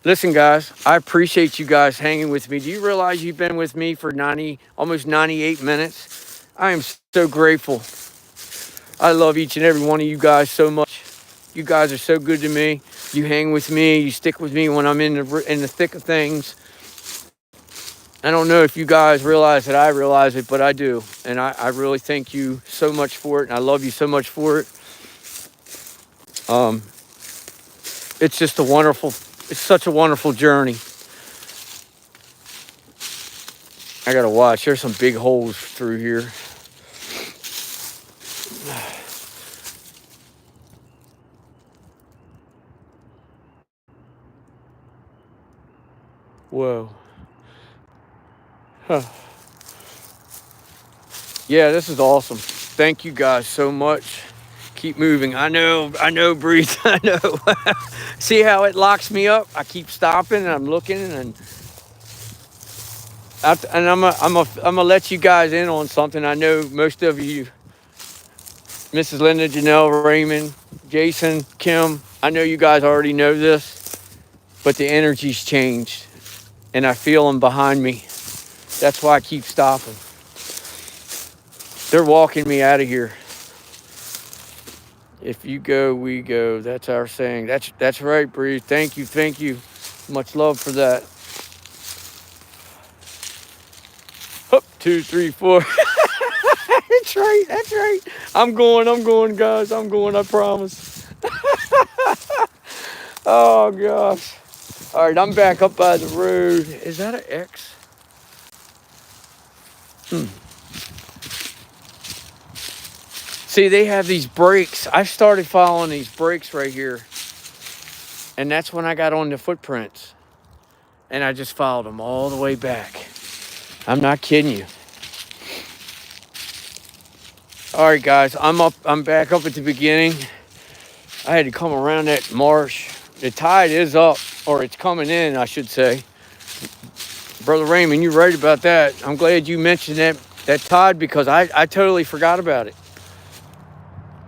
Listen, guys, I appreciate you guys hanging with me. Do you realize you've been with me for almost 98 minutes? I am so grateful. I love each and every one of you guys so much. You guys are so good to me. You hang with me. You stick with me when I'm in the thick of things. I don't know if you guys realize that I realize it, but I do. And I really thank you so much for it. And I love you so much for it. It's just it's such a wonderful journey. I gotta watch. There's some big holes through here. Whoa. Huh. Yeah, this is awesome. Thank you guys so much. Keep moving. I know, breathe. I know. See how it locks me up? I keep stopping and I'm looking and I'm gonna let you guys in on something. I know most of you, Mrs. Linda, Janelle, Raymond, Jason, Kim, I know you guys already know this, but the energy's changed and I feel them behind me. That's why I keep stopping. They're walking me out of here. If you go, we go. That's our saying. That's right, Breeze. Thank you. Much love for that. Up, 2, 3, 4. That's right. I'm going, guys. I'm going, I promise. Oh, gosh. All right, I'm back up by the road. Is that an X? See, they have these brakes. I started following these brakes right here. And that's when I got on the footprints. And I just followed them all the way back. I'm not kidding you. All right, guys, I'm back up at the beginning. I had to come around that marsh. The tide is up, or it's coming in, I should say. Brother Raymond, you're right about that. I'm glad you mentioned that tide because I totally forgot about it.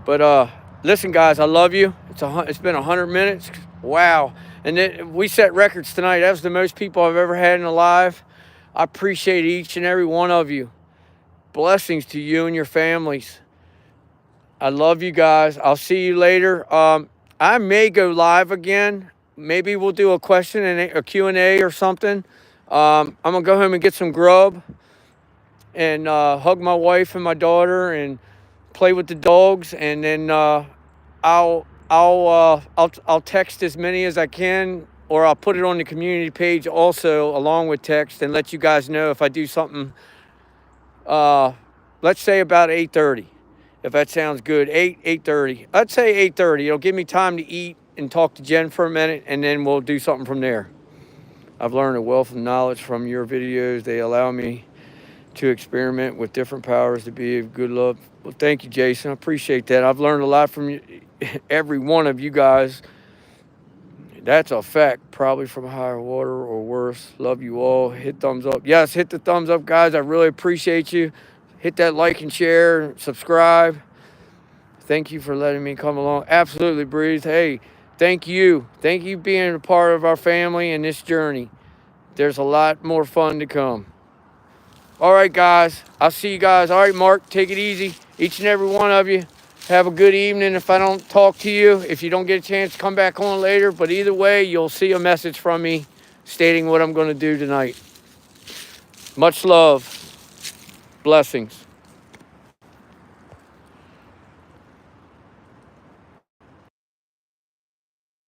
But listen, guys, I love you. It's been 100 minutes. Wow. And we set records tonight. That was the most people I've ever had in a live. I appreciate each and every one of you. Blessings to you and your families. I love you guys. I'll see you later. I may go live again. Maybe we'll do a question and a Q&A or something. I'm going to go home and get some grub and hug my wife and my daughter and play with the dogs. And then I'll text as many as I can, or I'll put it on the community page also along with text and let you guys know if I do something. Let's say about 8:30, if that sounds good. 8:30. I'd say 8:30. It'll give me time to eat and talk to Jen for a minute, and then we'll do something from there. I've learned a wealth of knowledge from your videos. They allow me to experiment with different powers to be of good love. Well, thank you, Jason. I appreciate that. I've learned a lot from you, every one of you guys. That's a fact, probably from higher water or worse. Love you all. Hit thumbs up. Yes, hit the thumbs up, guys. I really appreciate you. Hit that like and share and subscribe. Thank you for letting me come along. Absolutely, Breeze. Hey, thank you. Thank you being a part of our family in this journey. There's a lot more fun to come. All right, guys. I'll see you guys. All right, Mark, take it easy. Each and every one of you. Have a good evening. If I don't talk to you, if you don't get a chance, come back on later. But either way, you'll see a message from me stating what I'm going to do tonight. Much love. Blessings.